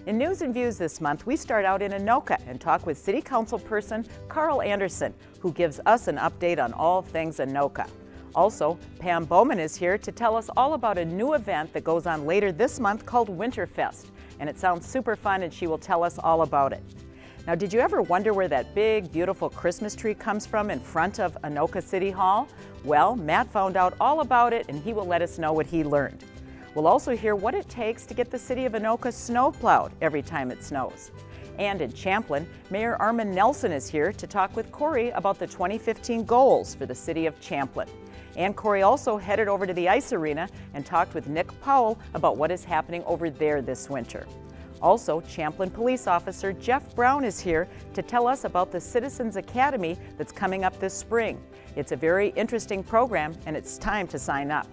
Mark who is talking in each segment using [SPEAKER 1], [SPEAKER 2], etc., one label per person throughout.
[SPEAKER 1] In News and Views this month, we start out in Anoka and talk with City Council person Carl Anderson, who gives us an update on all things Anoka. Also, Pam Bowman is here to tell us all about a new event that goes on later this month called Winterfest, and it sounds super fun and she will tell us all about it. Now, did you ever wonder where that big, beautiful Christmas tree comes from in front of Anoka City Hall? Well, Matt found out all about it and he will let us know what he learned. We'll also hear what it takes to get the city of Anoka snowplowed every time it snows. And in Champlin, Mayor Armin Nelson is here to talk with Corey about the 2015 goals for the city of Champlin. And Corey also headed over to the ice arena and talked with Nick Powell about what is happening over there this winter. Also, Champlin Police Officer Jeff Brown is here to tell us about the Citizens Academy that's coming up this spring. It's a very interesting program and it's time to sign up.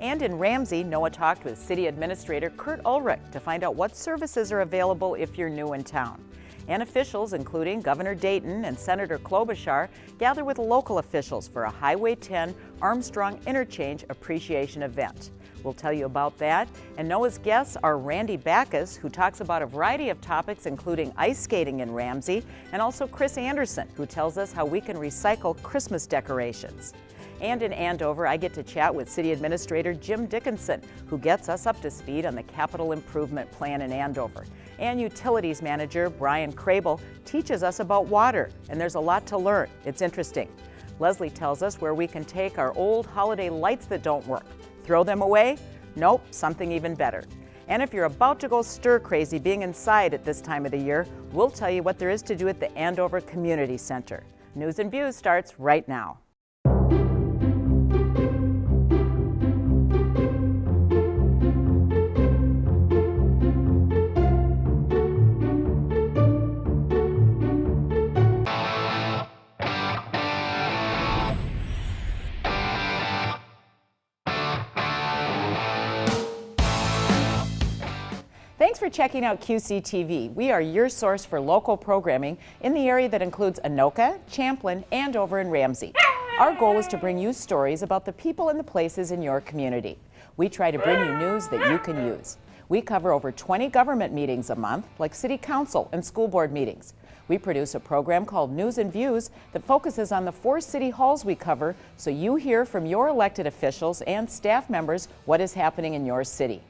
[SPEAKER 1] And in Ramsey, Noah talked with City Administrator Kurt Ulrich to find out what services are available if you're new in town. And officials, including Governor Dayton and Senator Klobuchar, gather with local officials for a Highway 10 Armstrong Interchange Appreciation event. We'll tell you about that. And Noah's guests are Randy Backus, who talks about a variety of topics, including ice skating in Ramsey, and also Chris Anderson, who tells us how we can recycle Christmas decorations. And in Andover, I get to chat with City Administrator Jim Dickinson, who gets us up to speed on the capital improvement plan in Andover. And Utilities Manager Brian Crable teaches us about water, and there's a lot to learn. It's interesting. Leslie tells us where we can take our old holiday lights that don't work. Throw them away? Nope, something even better. And if you're about to go stir-crazy being inside at this time of the year, we'll tell you what there is to do at the Andover Community Center. News and Views starts right now. Thanks for checking out QCTV. We are your source for local programming in the area that includes Anoka, Champlin, Andover, and Ramsey. Our goal is to bring you stories about the people and the places in your community. We try to bring you news that you can use. We cover over 20 government meetings a month, like city council and school board meetings. We produce a program called News and Views that focuses on the 4 city halls we cover, so you hear from your elected officials and staff members what is happening in your city.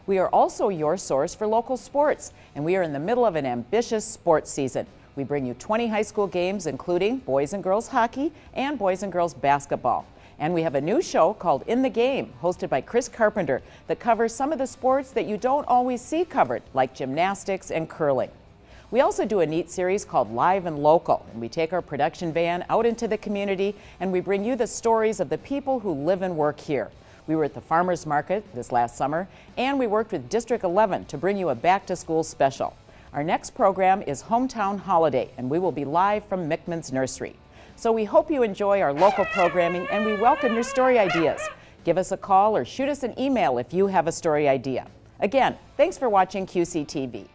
[SPEAKER 1] We are also your source for local sports, and we are in the middle of an ambitious sports season. We bring you 20 high school games, including boys and girls hockey and boys and girls basketball. And we have a new show called In the Game, hosted by Chris Carpenter, that covers some of the sports that you don't always see covered, like gymnastics and curling. We also do a neat series called Live and Local, and we take our production van out into the community and we bring you the stories of the people who live and work here. We were at the farmers market this last summer, and we worked with District 11 to bring you a back-to-school special. Our next program is Hometown Holiday, and we will be live from Mickman's Nursery. So we hope you enjoy our local programming, and we welcome your story ideas. Give us a call or shoot us an email if you have a story idea. Again, thanks for watching QCTV.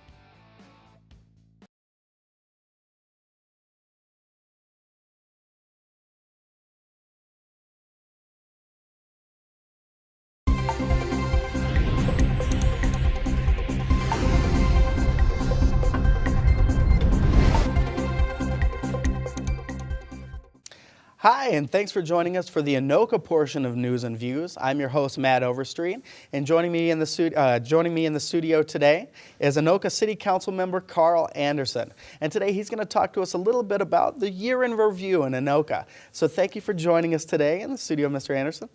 [SPEAKER 2] Hi, and thanks for joining us for the Anoka portion of News and Views. I'm your host, Matt Overstreet, and joining me in the studio today is Anoka City Council member Carl Anderson. And today he's going to talk to us a little bit about the year in review in Anoka. So thank you for joining us today in the studio, Mr. Anderson.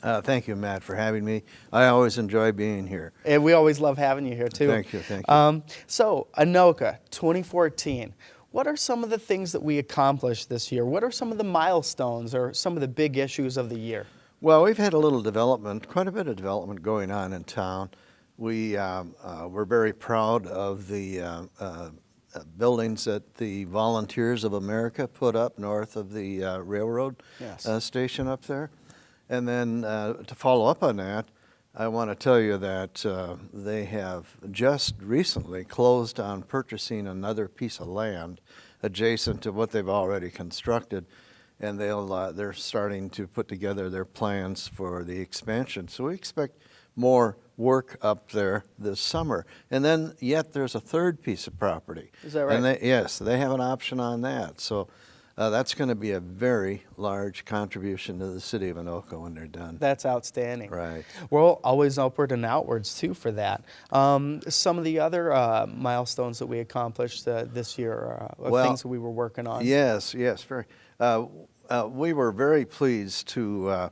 [SPEAKER 3] Thank you, Matt, for having me. I always enjoy being here.
[SPEAKER 2] And we always love having you here, too.
[SPEAKER 3] Thank you, thank you.
[SPEAKER 2] So, Anoka 2014. What are some of the things that we accomplished this year? What are some of the milestones or some of the big issues of the year?
[SPEAKER 3] Well, we've had a little development, quite a bit of development going on in town. We're very proud of the buildings that the Volunteers of America put up north of the railroad station up there. And then to follow up on that, I want to tell you that they have just recently closed on purchasing another piece of land adjacent to what they've already constructed, and they're starting to put together their plans for the expansion. So we expect more work up there this summer. And then yet there's a third piece of property.
[SPEAKER 2] Is that right?
[SPEAKER 3] And yes, they have an option on that. So that's going to be a very large contribution to the city of Anoka when they're done.
[SPEAKER 2] That's outstanding.
[SPEAKER 3] Right.
[SPEAKER 2] We're always upward and outwards too for that. Some of the other milestones that we accomplished this year, things that we were working on.
[SPEAKER 3] Yes, very. We were very pleased to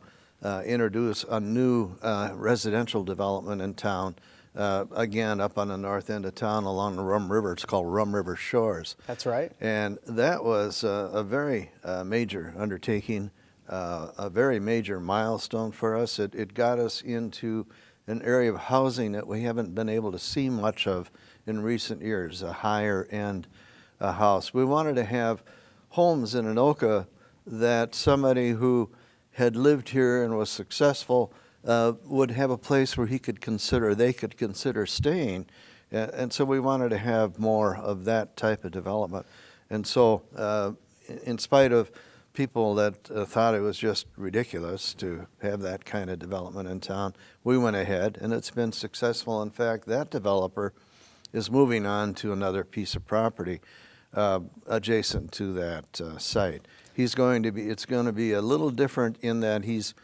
[SPEAKER 3] introduce a new residential development in town. Again, up on the north end of town along the Rum River. It's called Rum River Shores.
[SPEAKER 2] That's right.
[SPEAKER 3] And that was a very major undertaking, a very major milestone for us. It got us into an area of housing that we haven't been able to see much of in recent years, a higher end house. We wanted to have homes in Anoka that somebody who had lived here and was successful would have a place where they could consider staying. And so we wanted to have more of that type of development. And so in spite of people that thought it was just ridiculous to have that kind of development in town, we went ahead and it's been successful. In fact, that developer is moving on to another piece of property adjacent to that site. It's going to be a little different in that he's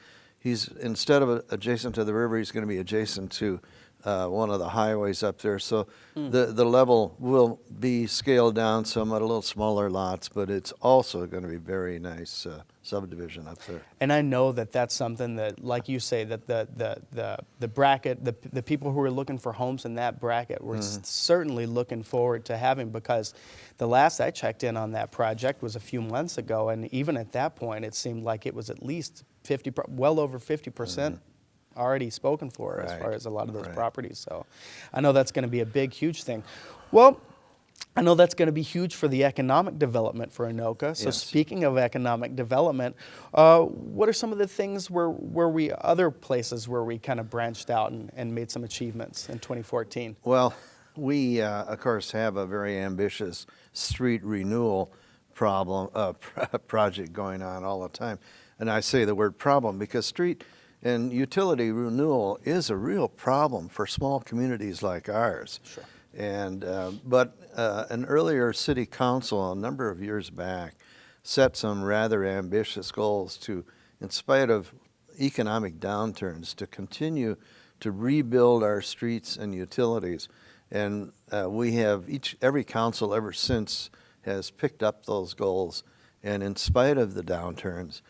[SPEAKER 3] instead of adjacent to the river, he's going to be adjacent to one of the highways up there. So the level will be scaled down somewhat, a little smaller lots, but it's also going to be very nice subdivision up there.
[SPEAKER 2] And I know that that's something that, like you say, that the bracket, the people who are looking for homes in that bracket, we're certainly looking forward to having, because the last I checked in on that project was a few months ago, and even at that point, it seemed like it was at least well over 50% already spoken for as far as a lot of those properties. So I know that's going to be a big, huge thing. Well, I know that's going to be huge for the economic development for Anoka. So speaking of economic development, what are some of the things other places where we kind of branched out and made some achievements in 2014?
[SPEAKER 3] Well, we, of course, have a very ambitious street renewal project going on all the time. And I say the word problem because street and utility renewal is a real problem for small communities like ours.
[SPEAKER 2] Sure.
[SPEAKER 3] And but an earlier city council a number of years back set some rather ambitious goals to, in spite of economic downturns, to continue to rebuild our streets and utilities. And we have every council ever since has picked up those goals. And in spite of the downturns,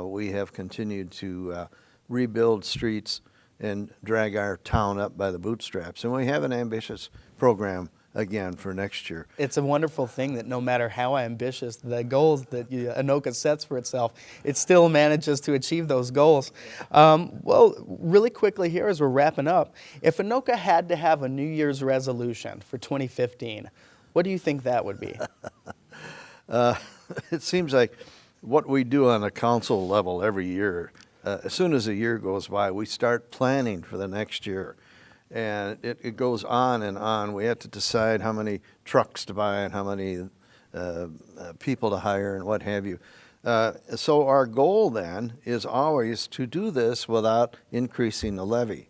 [SPEAKER 3] we have continued to rebuild streets and drag our town up by the bootstraps. And we have an ambitious program again for next year.
[SPEAKER 2] It's a wonderful thing that no matter how ambitious the goals that Anoka sets for itself, it still manages to achieve those goals. Well, really quickly here as we're wrapping up, if Anoka had to have a New Year's resolution for 2015, what do you think that would be?
[SPEAKER 3] It seems like what we do on a council level every year, as soon as a year goes by, we start planning for the next year. And it goes on and on. We have to decide how many trucks to buy and how many people to hire and what have you. So our goal then is always to do this without increasing the levy.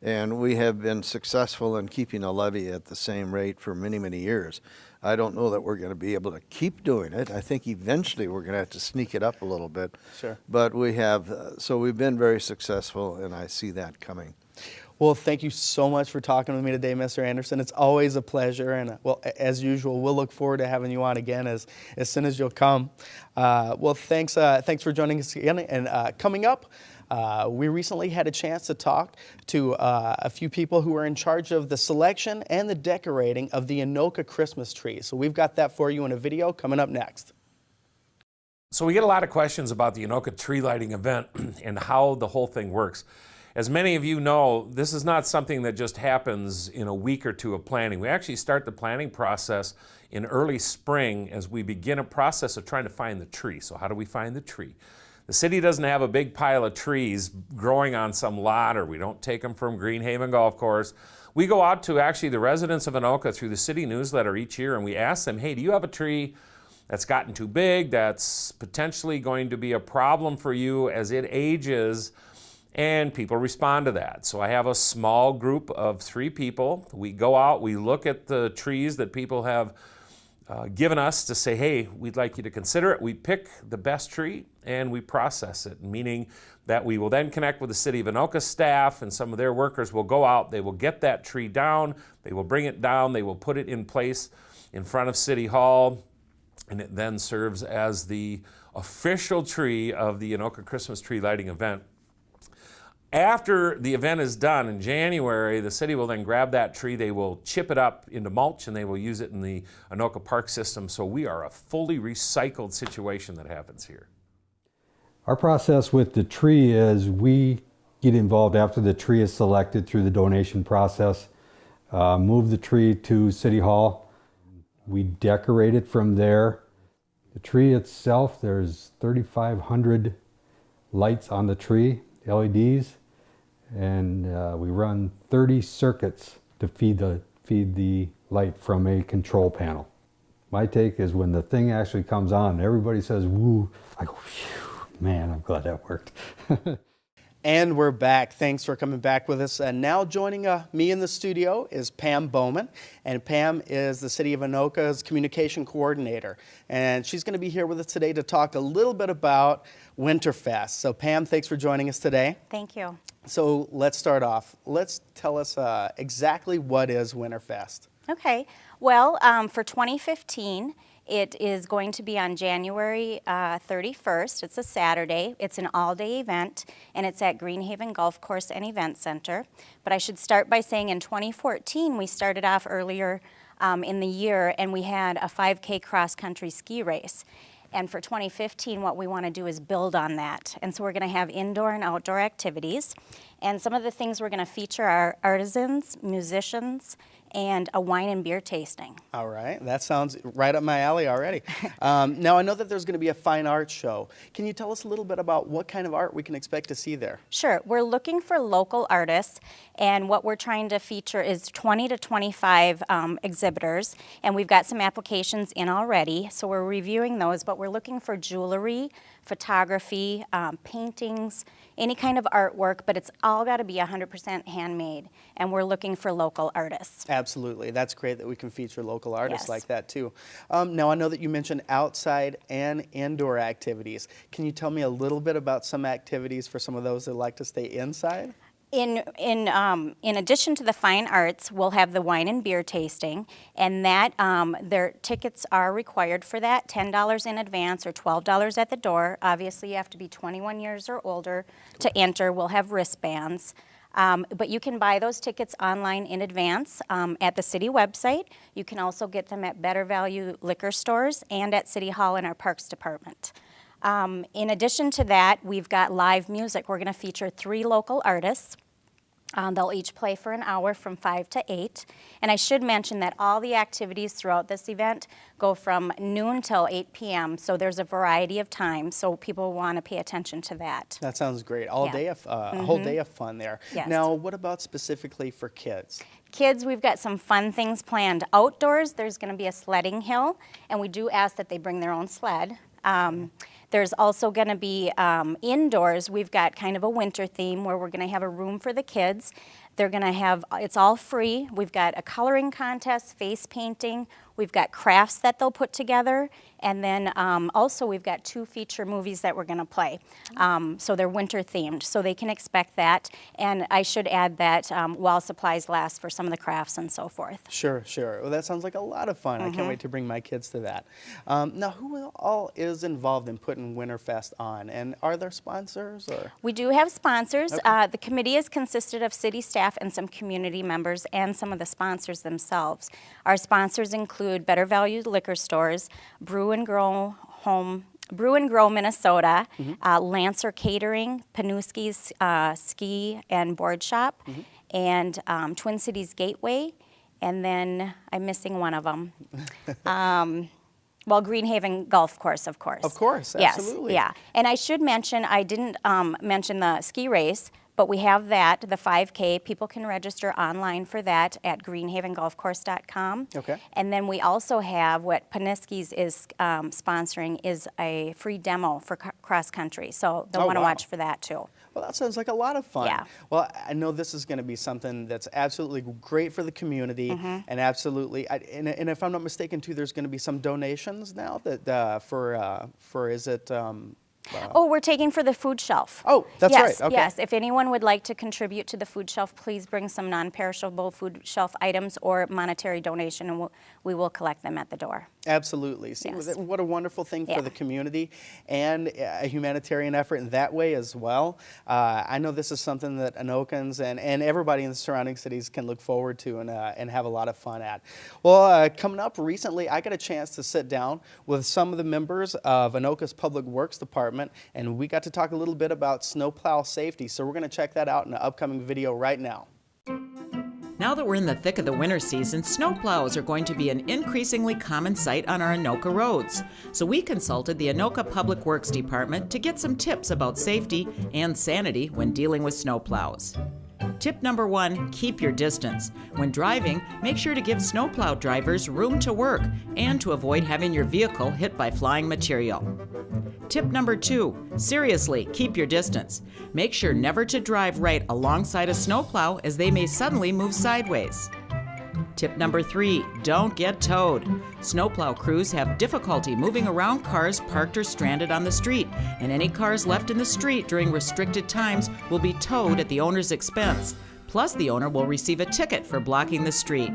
[SPEAKER 3] And we have been successful in keeping a levy at the same rate for many, many years. I don't know that we're going to be able to keep doing it. I think eventually we're going to have to sneak it up a little bit.
[SPEAKER 2] Sure.
[SPEAKER 3] But we have, so we've been very successful, and I see that coming.
[SPEAKER 2] Well, thank you so much for talking with me today, Mr. Anderson. It's always a pleasure, and well, as usual, we'll look forward to having you on again as soon as you'll come. Well, thanks for joining us again. And coming up, we recently had a chance to talk to a few people who are in charge of the selection and the decorating of the Anoka Christmas tree. So we've got that for you in a video coming up next.
[SPEAKER 4] So we get a lot of questions about the Anoka tree lighting event and how the whole thing works. As many of you know, this is not something that just happens in a week or two of planning. We actually start the planning process in early spring as we begin a process of trying to find the tree. So how do we find the tree? The city doesn't have a big pile of trees growing on some lot, or we don't take them from Greenhaven Golf Course. We go out to actually the residents of Anoka through the city newsletter each year, and we ask them, hey, do you have a tree that's gotten too big, that's potentially going to be a problem for you as it ages? and people respond to that. So I have a small group of 3 people. We go out, we look at the trees that people have given us to say, hey, we'd like you to consider it. We pick the best tree and we process it, meaning that we will then connect with the City of Anoka staff, and some of their workers will go out, they will get that tree down, they will bring it down, they will put it in place in front of City Hall, and it then serves as the official tree of the Anoka Christmas tree lighting event. After the event is done in January, the city will then grab that tree, they will chip it up into mulch, and they will use it in the Anoka Park system. So we are a fully recycled situation that happens here.
[SPEAKER 5] Our process with the tree is we get involved after the tree is selected through the donation process, move the tree to City Hall. We decorate it from there. The tree itself, there's 3,500 lights on the tree, LEDs, and we run 30 circuits to feed the light from a control panel. My take is when the thing actually comes on, everybody says, woo, I go, phew, man, I'm glad that worked.
[SPEAKER 2] And we're back. Thanks for coming back with us. And now joining me in the studio is Pam Bowman. And Pam is the City of Anoka's communication coordinator. And she's going to be here with us today to talk a little bit about Winterfest. So Pam, thanks for joining us today.
[SPEAKER 6] Thank you.
[SPEAKER 2] So let's start off. Let's tell us exactly what is Winterfest.
[SPEAKER 6] Okay. Well, for 2015, it is going to be on January 31st. It's a Saturday. It's an all-day event, and it's at Greenhaven Golf Course and Event Center. But I should start by saying in 2014, we started off earlier in the year, and we had a 5K cross-country ski race. And for 2015, what we want to do is build on that. And so we're going to have indoor and outdoor activities. And some of the things we're going to feature are artisans, musicians, and a wine and beer tasting.
[SPEAKER 2] All right, that sounds right up my alley already. Now I know that there's going to be a fine art show. Can you tell us a little bit about what kind of art we can expect to see there?
[SPEAKER 6] Sure, we're looking for local artists, and what we're trying to feature is 20 to 25 exhibitors, and we've got some applications in already, so we're reviewing those, but we're looking for jewelry, photography, paintings, any kind of artwork, but it's all got to be 100% handmade, and we're looking for local artists.
[SPEAKER 2] Absolutely. That's great that we can feature local artists
[SPEAKER 6] Yes.
[SPEAKER 2] like that too. Now I know that you mentioned outside and indoor activities. Can you tell me a little bit about some activities for some of those that like to stay inside?
[SPEAKER 6] In addition to the fine arts, we'll have the wine and beer tasting, and that their tickets are required for that, $10 in advance or $12 at the door. Obviously, you have to be 21 years or older to enter. We'll have wristbands. But you can buy those tickets online in advance at the city website. You can also get them at Better Value liquor stores and at City Hall in our Parks Department. In addition to that, we've got live music. We're going to feature 3 local artists. They'll each play for an hour from 5 to 8. And I should mention that all the activities throughout this event go from noon till 8 p.m. So there's a variety of times, so people want to pay attention to that.
[SPEAKER 2] That sounds great. All
[SPEAKER 6] Yeah.
[SPEAKER 2] day of, a whole day of fun there.
[SPEAKER 6] Yes.
[SPEAKER 2] Now, what about specifically for kids?
[SPEAKER 6] Kids, we've got some fun things planned. Outdoors, there's going to be a sledding hill, and we do ask that they bring their own sled. There's also going to be indoors, we've got kind of a winter theme where we're going to have a room for the kids. They're going to have, it's all free. We've got a coloring contest, face painting. We've got crafts that they'll put together. And then also we've got 2 feature movies that we're going to play. So they're winter themed, so they can expect that. And I should add that while supplies last for some of the crafts and so forth.
[SPEAKER 2] Sure, sure. Well, that sounds like a lot of fun. I can't wait to bring my kids to that. Now, who all is involved in putting Winterfest on? And are there sponsors? Or?
[SPEAKER 6] We do have sponsors.
[SPEAKER 2] Okay.
[SPEAKER 6] The committee is consisted of city staff and some community members and some of the sponsors themselves. Our sponsors include Better Value liquor stores, Brew and Grow Minnesota, Lancer Catering, Panuski's Ski and Board Shop, and Twin Cities Gateway, and then I'm missing one of them. Well, Greenhaven Golf Course, of course.
[SPEAKER 2] Of course,
[SPEAKER 6] Yes,
[SPEAKER 2] absolutely.
[SPEAKER 6] yeah. And I should mention, I didn't mention the ski race, but we have that, the 5K. People can register online for that at greenhavengolfcourse.com.
[SPEAKER 2] Okay.
[SPEAKER 6] And then we also have what Panuski's is sponsoring is a free demo for cross country. So they'll
[SPEAKER 2] Oh,
[SPEAKER 6] want to
[SPEAKER 2] wow.
[SPEAKER 6] watch for that too.
[SPEAKER 2] Well, that sounds like a lot of fun.
[SPEAKER 6] Yeah.
[SPEAKER 2] Well, I know this is going to be something that's absolutely great for the community, and absolutely, and if I'm not mistaken, too, there's going to be some donations now that for is it?
[SPEAKER 6] Oh, we're taking for the food shelf.
[SPEAKER 2] Oh, that's
[SPEAKER 6] yes,
[SPEAKER 2] right. Okay.
[SPEAKER 6] Yes, if anyone would like to contribute to the food shelf, please bring some non-perishable food shelf items or monetary donation, and we will collect them at the door.
[SPEAKER 2] Absolutely. See,
[SPEAKER 6] Yes.
[SPEAKER 2] what a wonderful thing
[SPEAKER 6] Yeah.
[SPEAKER 2] for the community, and a humanitarian effort in that way as well. I know this is something that Anokans and everybody in the surrounding cities can look forward to and have a lot of fun at. Well, coming up recently, I got a chance to sit down with some of the members of Anoka's Public Works Department, and we got to talk a little bit about snowplow safety. So we're going to check that out in an upcoming video right now.
[SPEAKER 1] Now that we're in the thick of the winter season, snowplows are going to be an increasingly common sight on our Anoka roads. So we consulted the Anoka Public Works Department to get some tips about safety and sanity when dealing with snowplows. Tip number 1, keep your distance. When driving, make sure to give snowplow drivers room to work and to avoid having your vehicle hit by flying material. Tip number 2, seriously, keep your distance. Make sure never to drive right alongside a snowplow as they may suddenly move sideways. Tip number 3, don't get towed. Snowplow crews have difficulty moving around cars parked or stranded on the street, and any cars left in the street during restricted times will be towed at the owner's expense. Plus, the owner will receive a ticket for blocking the street.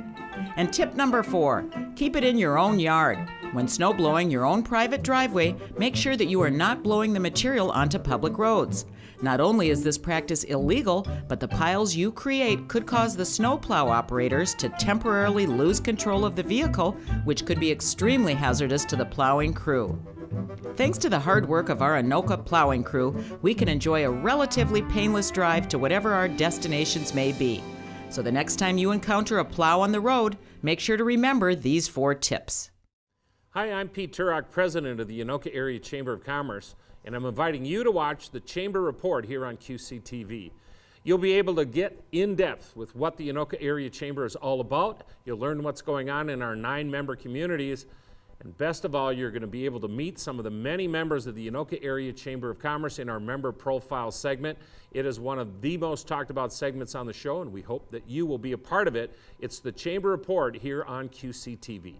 [SPEAKER 1] And tip number 4, keep it in your own yard. When snow blowing your own private driveway, make sure that you are not blowing the material onto public roads. Not only is this practice illegal, but the piles you create could cause the snowplow operators to temporarily lose control of the vehicle, which could be extremely hazardous to the plowing crew. Thanks to the hard work of our Anoka plowing crew, we can enjoy a relatively painless drive to whatever our destinations may be. So the next time you encounter a plow on the road, make sure to remember these 4 tips.
[SPEAKER 4] Hi, I'm Pete Turok, president of the Anoka Area Chamber of Commerce, and I'm inviting you to watch the Chamber Report here on QCTV. You'll be able to get in depth with what the Anoka Area Chamber is all about. You'll learn what's going on in our 9-member communities. And best of all, you're going to be able to meet some of the many members of the Anoka Area Chamber of Commerce in our member profile segment. It is one of the most talked about segments on the show, and we hope that you will be a part of it. It's the Chamber Report here on QCTV.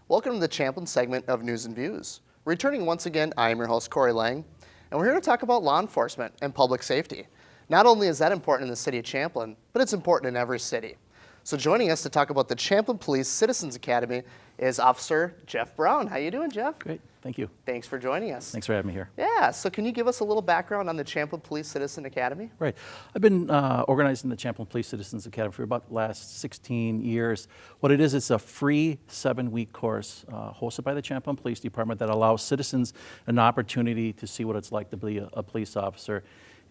[SPEAKER 7] Welcome to the Champlain segment of News and Views. Returning once again, I am your host, Corey Lang, and we're here to talk about law enforcement and public safety. Not only is that important in the city of Champlain, but it's important in every city. So joining us to talk about the Champlain Police Citizens Academy is Officer Jeff Brown. How you doing, Jeff?
[SPEAKER 8] Great, thank you.
[SPEAKER 7] Thanks for joining us.
[SPEAKER 8] Thanks for having me here.
[SPEAKER 7] Yeah, so can you give us a little background on the Champlain Police Citizen Academy?
[SPEAKER 8] Right, I've been organizing the Champlain Police Citizens Academy for about the last 16 years. What it is, it's a free 7-week course hosted by the Champlain Police Department that allows citizens an opportunity to see what it's like to be a police officer.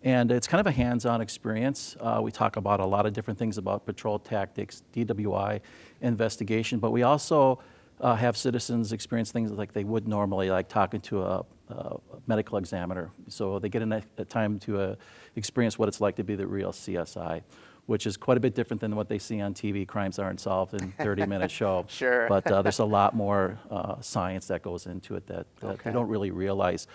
[SPEAKER 8] And it's kind of a hands-on experience. We talk about a lot of different things about patrol tactics, DWI, investigation, but we also have citizens experience things like they would normally, like talking to a medical examiner. So they get a time to experience what it's like to be the real CSI, which is quite a bit different than what they see on TV. Crimes aren't solved in a 30-minute show.
[SPEAKER 7] Sure.
[SPEAKER 8] But there's a lot more science that goes into it that you don't really realize.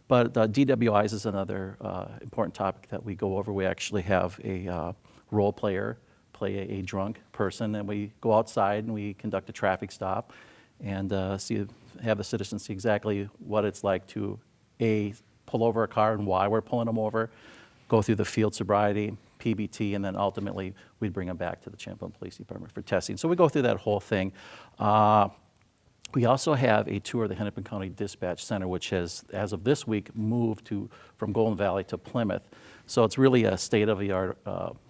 [SPEAKER 8] But DWIs is another important topic that we go over. We actually have a role player play a drunk person, and we go outside and we conduct a traffic stop and have the citizens see exactly what it's like to pull over a car and why we're pulling them over, go through the field sobriety, PBT, and then ultimately we'd bring them back to the Champlain Police Department for testing. So we go through that whole thing. We also have a tour of the Hennepin County Dispatch Center, which has, as of this week, moved from Golden Valley to Plymouth. So it's really a state-of-the-art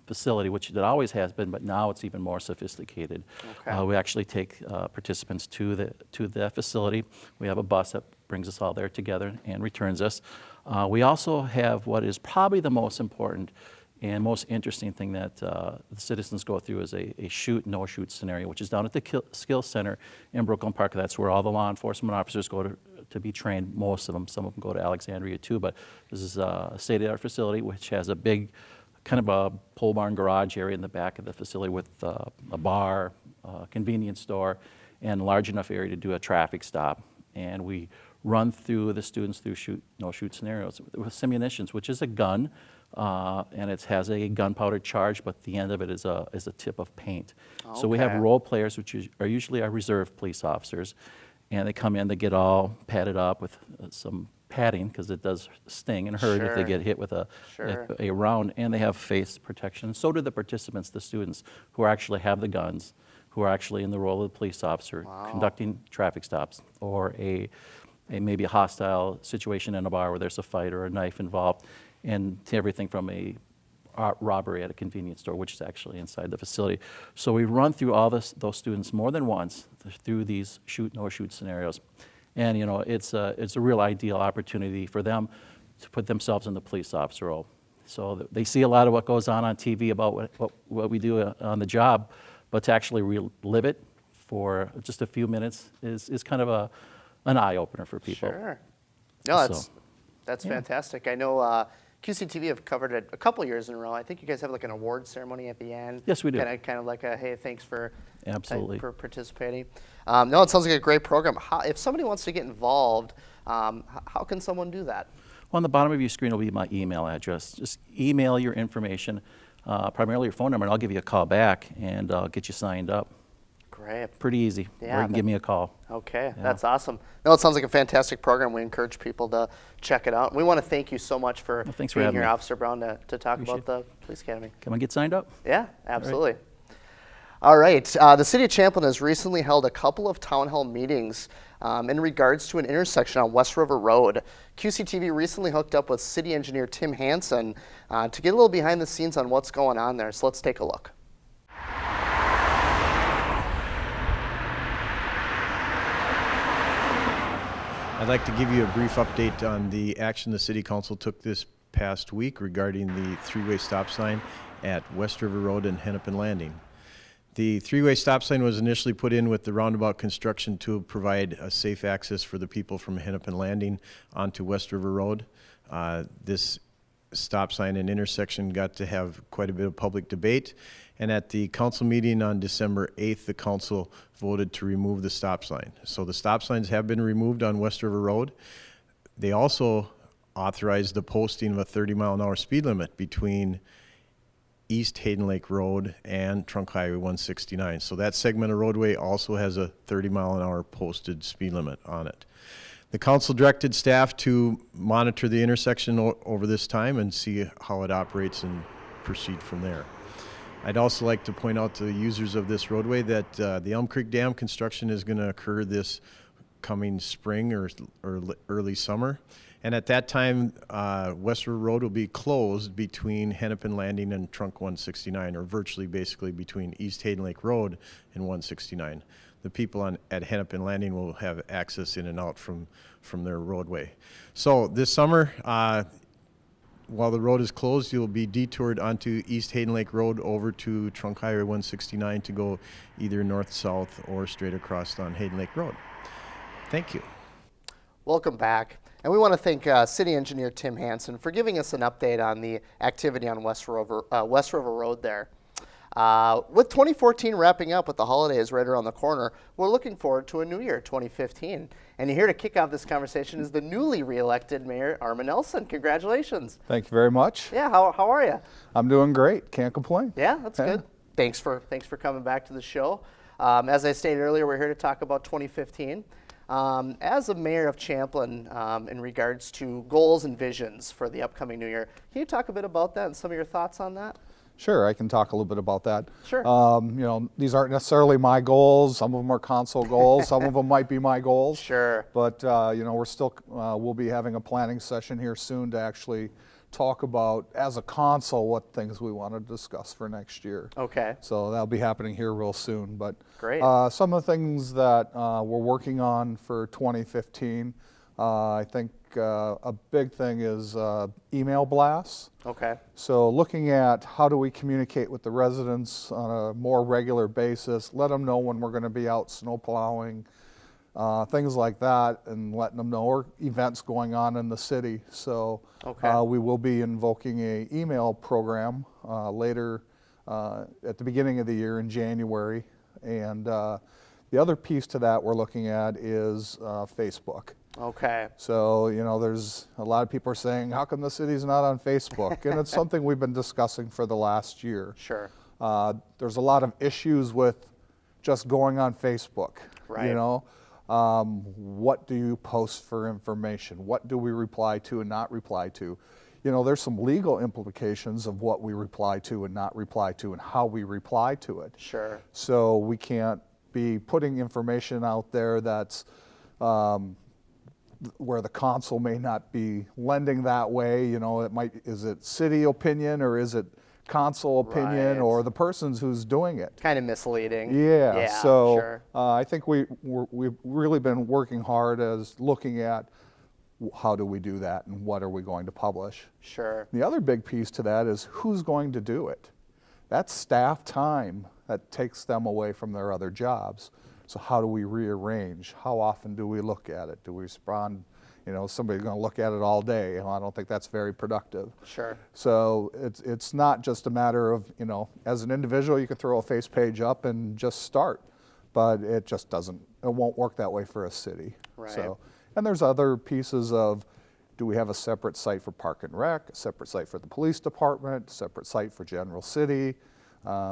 [SPEAKER 8] facility, which it always has been, but now it's even more sophisticated.
[SPEAKER 7] Okay.
[SPEAKER 8] We actually take participants to that facility. We have a bus that brings us all there together and returns us. We also have what is probably the most important and most interesting thing that the citizens go through is a shoot, no shoot scenario, which is down at the Skills Center in Brooklyn Park. That's where all the law enforcement officers go to be trained, most of them. Some of them go to Alexandria too, but this is a state-of-the-art facility which has a big kind of a pole barn garage area in the back of the facility with a bar, convenience store, and a large enough area to do a traffic stop. And we run through the students through shoot, no shoot scenarios with simunitions, which is a gun, and it has a gunpowder charge, but the end of it is a tip of paint. Okay. So we have role players, which are usually our reserve police officers, and they come in, they get all padded up with some padding, because it does sting and hurt if they get hit with a round, and they have face protection. So do the participants, the students, who actually have the guns, who are actually in the role of the police officer, conducting traffic stops, or maybe a hostile situation in a bar where there's a fight or a knife involved, and to everything from a robbery at a convenience store, which is actually inside the facility. So we run through all those students more than once through these shoot, no shoot scenarios. And you know, it's a real ideal opportunity for them to put themselves in the police officer role. So they see a lot of what goes on TV about what we do on the job, but to actually relive it for just a few minutes is kind of an eye-opener for people.
[SPEAKER 7] Sure. No, that's fantastic. I know QCTV have covered it a couple years in a row. I think you guys have like an award ceremony at the end.
[SPEAKER 8] Yes, we do.
[SPEAKER 7] Kind of like a, hey, thanks for
[SPEAKER 8] for
[SPEAKER 7] participating. No, it sounds like a great program. If somebody wants to get involved, how can someone do that?
[SPEAKER 8] Well, on the bottom of your screen will be my email address. Just email your information, primarily your phone number, and I'll give you a call back and I'll get you signed up.
[SPEAKER 7] Great.
[SPEAKER 8] Pretty easy.
[SPEAKER 7] Yeah,
[SPEAKER 8] or you can give me a call.
[SPEAKER 7] Okay, that's awesome. No, it sounds like a fantastic program. We encourage people to check it out. We want to thank you so much for being here, Officer Brown, to talk about the Police Academy.
[SPEAKER 8] Come and get signed up.
[SPEAKER 7] Yeah, absolutely. All right. The City of Champlin has recently held a couple of town hall meetings in regards to an intersection on West River Road. QCTV recently hooked up with City Engineer Tim Hansen to get a little behind the scenes on what's going on there. So let's take a look.
[SPEAKER 9] I'd like to give you a brief update on the action the City Council took this past week regarding the three-way stop sign at West River Road and Hennepin Landing. The three-way stop sign was initially put in with the roundabout construction to provide a safe access for the people from Hennepin Landing onto West River Road. This stop sign and intersection got to have quite a bit of public debate, and at the council meeting on December 8th, the council voted to remove the stop sign. So the stop signs have been removed on West River Road. They also authorized the posting of a 30-mile-an-hour speed limit between East Hayden Lake Road and Trunk Highway 169. So that segment of roadway also has a 30-mile-an-hour posted speed limit on it. The council directed staff to monitor the intersection over this time and see how it operates and proceed from there. I'd also like to point out to the users of this roadway that the Elm Creek Dam construction is going to occur this coming spring or early summer. And at that time, West River Road will be closed between Hennepin Landing and Trunk 169, or virtually basically between East Hayden Lake Road and 169. The people at Hennepin Landing will have access in and out from their roadway. So this summer, while the road is closed, you'll be detoured onto East Hayden Lake Road over to Trunk Highway 169 to go either north-south or straight across on Hayden Lake Road. Thank you. Welcome back. And we want to thank City Engineer Tim Hansen for giving us an update on the activity on West River Road there. With 2014 wrapping up with the holidays right around the corner, we're looking forward to a new year, 2015. And here to kick off this conversation is the newly re-elected Mayor Armin Nelson. Congratulations.
[SPEAKER 10] Thank you very much.
[SPEAKER 7] Yeah, how are you?
[SPEAKER 10] I'm doing great. Can't complain.
[SPEAKER 7] Yeah, that's good. Thanks for coming back to the show. As I stated earlier, we're here to talk about 2015. As a mayor of Champlin, in regards to goals and visions for the upcoming new year, can you talk a bit about that and some of your thoughts on that?
[SPEAKER 10] Sure, I can talk a little bit about that.
[SPEAKER 7] Sure.
[SPEAKER 10] You know, these aren't necessarily my goals. Some of them are council goals. Some of them might be my goals.
[SPEAKER 7] Sure.
[SPEAKER 10] But you know, we're still we'll be having a planning session here soon to actually talk about, as a council, what things we want to discuss for next year.
[SPEAKER 7] Okay.
[SPEAKER 10] So that'll be happening here real soon. But
[SPEAKER 7] great.
[SPEAKER 10] Some of the things that we're working on for 2015, I think a big thing is email blasts.
[SPEAKER 7] Okay.
[SPEAKER 10] So looking at how do we communicate with the residents on a more regular basis, let them know when we're going to be out snow plowing, things like that, and letting them know, or events going on in the city. So we will be invoking a email program later at the beginning of the year in January. And the other piece to that we're looking at is Facebook.
[SPEAKER 7] Okay.
[SPEAKER 10] So, you know, there's a lot of people are saying, how come the city's not on Facebook? And it's something we've been discussing for the last year.
[SPEAKER 7] Sure.
[SPEAKER 10] There's a lot of issues with just going on Facebook.
[SPEAKER 7] Right.
[SPEAKER 10] You know, what do you post for information? What do we reply to and not reply to? You know, there's some legal implications of what we reply to and not reply to and how we reply to it.
[SPEAKER 7] Sure.
[SPEAKER 10] So we can't be putting information out there that's where the council may not be lending that way. You know, is it city opinion or is it council opinion or the person's who's doing it?
[SPEAKER 7] Kind of misleading.
[SPEAKER 10] Yeah, so
[SPEAKER 7] sure.
[SPEAKER 10] I think we've really been working hard as looking at how do we do that and what are we going to publish.
[SPEAKER 7] Sure.
[SPEAKER 10] The other big piece to that is who's going to do it. That's staff time that takes them away from their other jobs. So how do we rearrange? How often do we look at it? Do we respond? You know, somebody's going to look at it all day. I don't think that's very productive.
[SPEAKER 7] Sure.
[SPEAKER 10] So it's not just a matter of, you know, as an individual, you can throw a face page up and just start, but it just doesn't, it won't work that way for a city.
[SPEAKER 7] Right.
[SPEAKER 10] So, and there's other pieces of, do we have a separate site for Park and Rec, a separate site for the police department, a separate site for General City?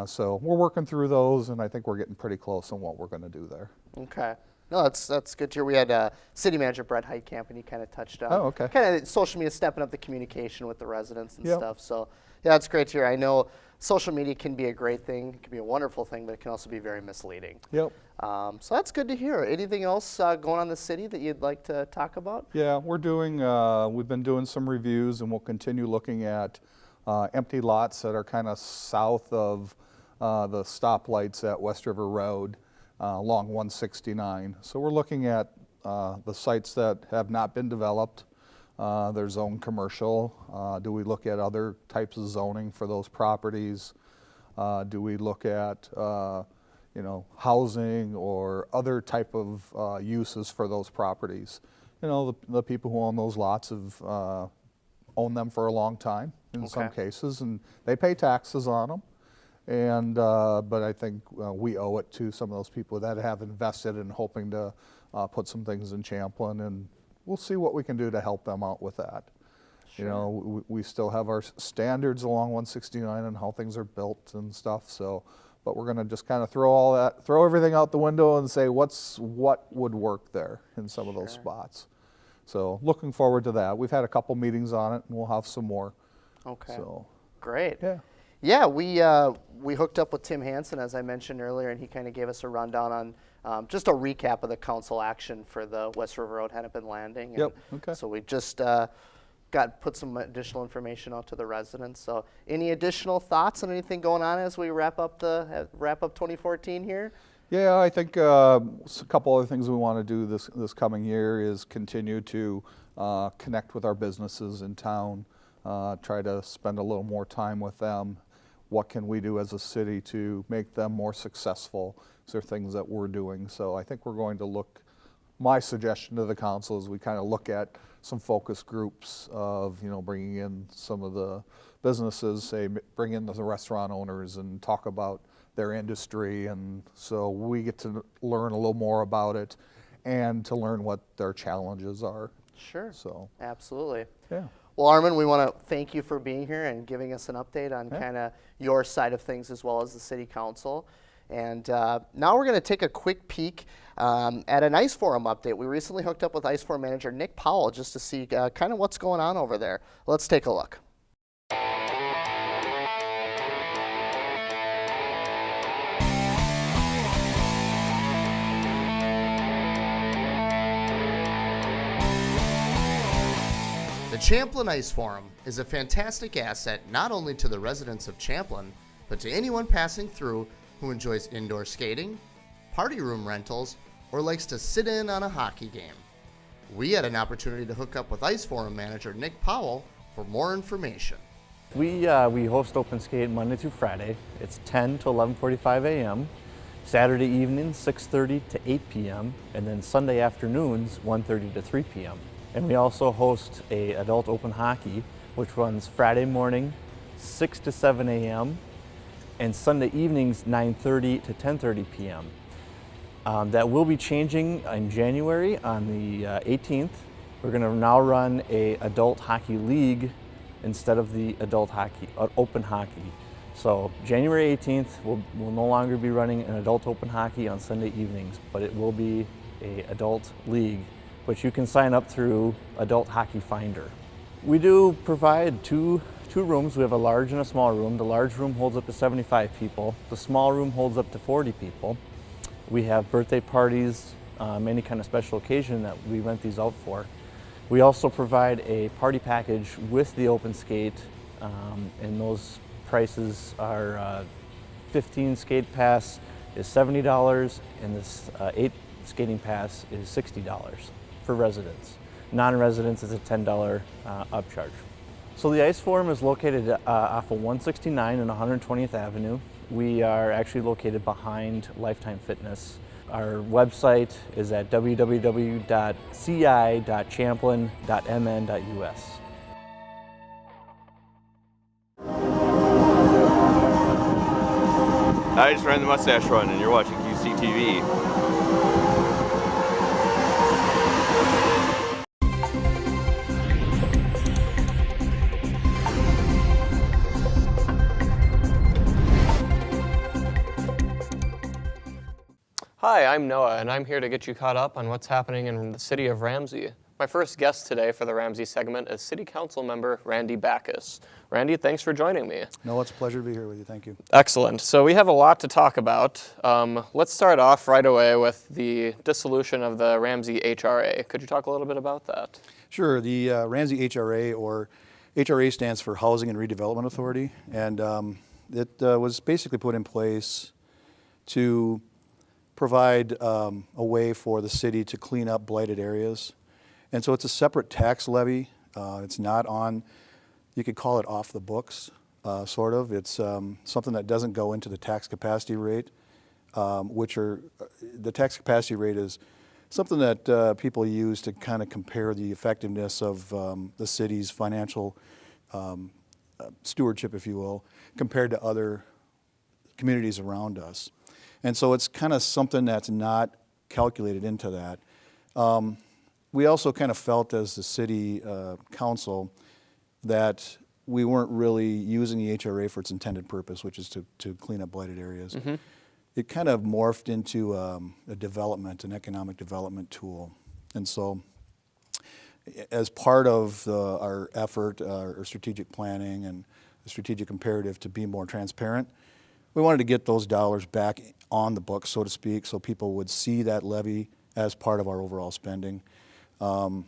[SPEAKER 10] So we're working through those, and I think we're getting pretty close on what we're going to do there.
[SPEAKER 7] Okay. No, that's good to hear. We had City Manager Brett Heitkamp, and he kind of touched on kind of social media, stepping up the communication with the residents and stuff. So yeah, that's great to hear. I know social media can be a great thing, it can be a wonderful thing, but it can also be very misleading.
[SPEAKER 10] Yep.
[SPEAKER 7] So that's good to hear. Anything else going on in the city that you'd like to talk about?
[SPEAKER 10] Yeah, we're doing, we've been doing some reviews, and we'll continue looking at empty lots that are kind of south of the stoplights at West River Road along 169. So we're looking at the sites that have not been developed. They're zoned commercial. Do we look at other types of zoning for those properties? Do we look at you know, housing or other type of uses for those properties? You know, the people who own those lots have owned them for a long time in some cases, and they pay taxes on them. And but I think we owe it to some of those people that have invested in hoping to put some things in Champlin, and we'll see what we can do to help them out with that. Sure. You know, we still have our standards along 169 and how things are built and stuff. So, but we're going to just kind of throw everything out the window and say what would work there in some of those spots. So, looking forward to that. We've had a couple meetings on it, and we'll have some more.
[SPEAKER 7] Okay.
[SPEAKER 10] So,
[SPEAKER 7] great.
[SPEAKER 10] Yeah.
[SPEAKER 7] Yeah, we hooked up with Tim Hansen, as I mentioned earlier, and he kind of gave us a rundown on just a recap of the council action for the West River Road Hennepin Landing. And
[SPEAKER 10] yep. Okay.
[SPEAKER 7] so we just put some additional information out to the residents. So any additional thoughts on anything going on as we wrap up 2014 here?
[SPEAKER 10] Yeah, I think a couple other things we want to do this coming year is continue to connect with our businesses in town, try to spend a little more time with them. What can we do as a city to make them more successful? Is there things that we're doing? So I think we're going to look, my suggestion to the council is we kind of look at some focus groups of, you know, bringing in some of the businesses, say bring in the restaurant owners and talk about their industry, and so we get to learn a little more about it and to learn what their challenges are.
[SPEAKER 7] Sure.
[SPEAKER 10] So
[SPEAKER 7] absolutely.
[SPEAKER 10] Yeah.
[SPEAKER 7] Well, Armin, we want to thank you for being here and giving us an update on kind of your side of things as well as the City Council. And now we're going to take a quick peek at an ICE Forum update. We recently hooked up with ICE Forum Manager Nick Powell just to see kind of what's going on over there. Let's take a look. The Champlin Ice Forum is a fantastic asset not only to the residents of Champlin, but to anyone passing through who enjoys indoor skating, party room rentals, or likes to sit in on a hockey game. We had an opportunity to hook up with Ice Forum Manager Nick Powell for more information.
[SPEAKER 11] We host Open Skate Monday through Friday. It's 10 to 11:45 a.m. Saturday evenings, 6:30 to 8 p.m., and then Sunday afternoons, 1:30 to 3 p.m. And we also host a adult open hockey, which runs Friday morning, 6 to 7 a.m., and Sunday evenings, 9:30 to 10:30 p.m. That will be changing in January on the 18th. We're going to now run a adult hockey league instead of the adult hockey, open hockey. So January 18th, we'll no longer be running an adult open hockey on Sunday evenings, but it will be a adult league, which you can sign up through Adult Hockey Finder. We do provide two rooms. We have a large and a small room. The large room holds up to 75 people. The small room holds up to 40 people. We have birthday parties, any kind of special occasion that we rent these out for. We also provide a party package with the open skate, and those prices are 15 skate pass is $70, and this 8 skating pass is $60 for residents. Non-residents is a $10 upcharge. So the ice forum is located off of 169 and 120th Avenue. We are actually located behind Lifetime Fitness. Our website is at www.ci.champlin.mn.us.
[SPEAKER 12] I just ran the mustache run and you're watching QCTV.
[SPEAKER 13] Hi, I'm Noah, and I'm here to get you caught up on what's happening in the city of Ramsey. My first guest today for the Ramsey segment is City Council member Randy Backus. Randy, thanks for joining me.
[SPEAKER 14] No, it's a pleasure to be here with you. Thank you.
[SPEAKER 13] Excellent. So we have a lot to talk about. Let's start off right away with the dissolution of the Ramsey HRA. Could you talk a little bit about that?
[SPEAKER 14] Sure. The Ramsey HRA, or HRA stands for Housing and Redevelopment Authority, and it was basically put in place to provide a way for the city to clean up blighted areas. And so it's a separate tax levy. It's not on, you could call it off the books, sort of. It's something that doesn't go into the tax capacity rate, the tax capacity rate is something that people use to kind of compare the effectiveness of the city's financial stewardship, if you will, compared to other communities around us. And so it's kind of something that's not calculated into that. We also kind of felt as the city council that we weren't really using the HRA for its intended purpose, which is to clean up blighted areas. Mm-hmm. It kind of morphed into an economic development tool. And so as part of our effort, our strategic planning and the strategic imperative to be more transparent, we wanted to get those dollars back on the books, so to speak, so people would see that levy as part of our overall spending. And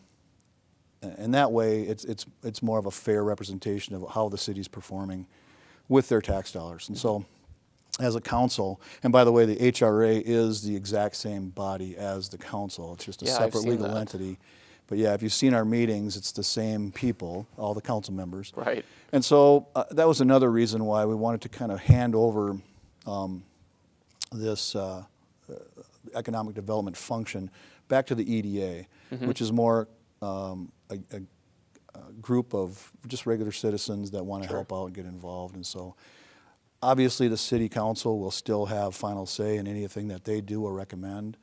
[SPEAKER 14] that way, it's more of a fair representation of how the city's performing with their tax dollars. And so, as a council, and by the way, the HRA is the exact same body as the council. It's just a separate legal entity. But yeah, if you've seen our meetings, it's the same people, all the council members.
[SPEAKER 13] Right.
[SPEAKER 14] And so that was another reason why we wanted to kind of hand over this economic development function back to the EDA, mm-hmm. which is more a group of just regular citizens that want to help out and get involved. And so obviously the city council will still have final say in anything that they do or recommend.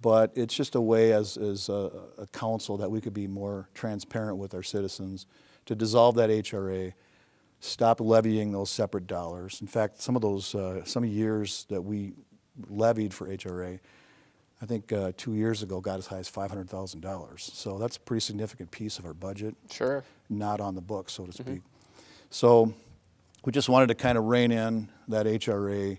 [SPEAKER 14] But it's just a way as a council that we could be more transparent with our citizens to dissolve that HRA, stop levying those separate dollars. In fact, some of those, some years that we levied for HRA, I think 2 years ago got as high as $500,000. So that's a pretty significant piece of our budget. Sure. Not on the books, so to speak. Mm-hmm. So we just wanted to kind of rein in that HRA,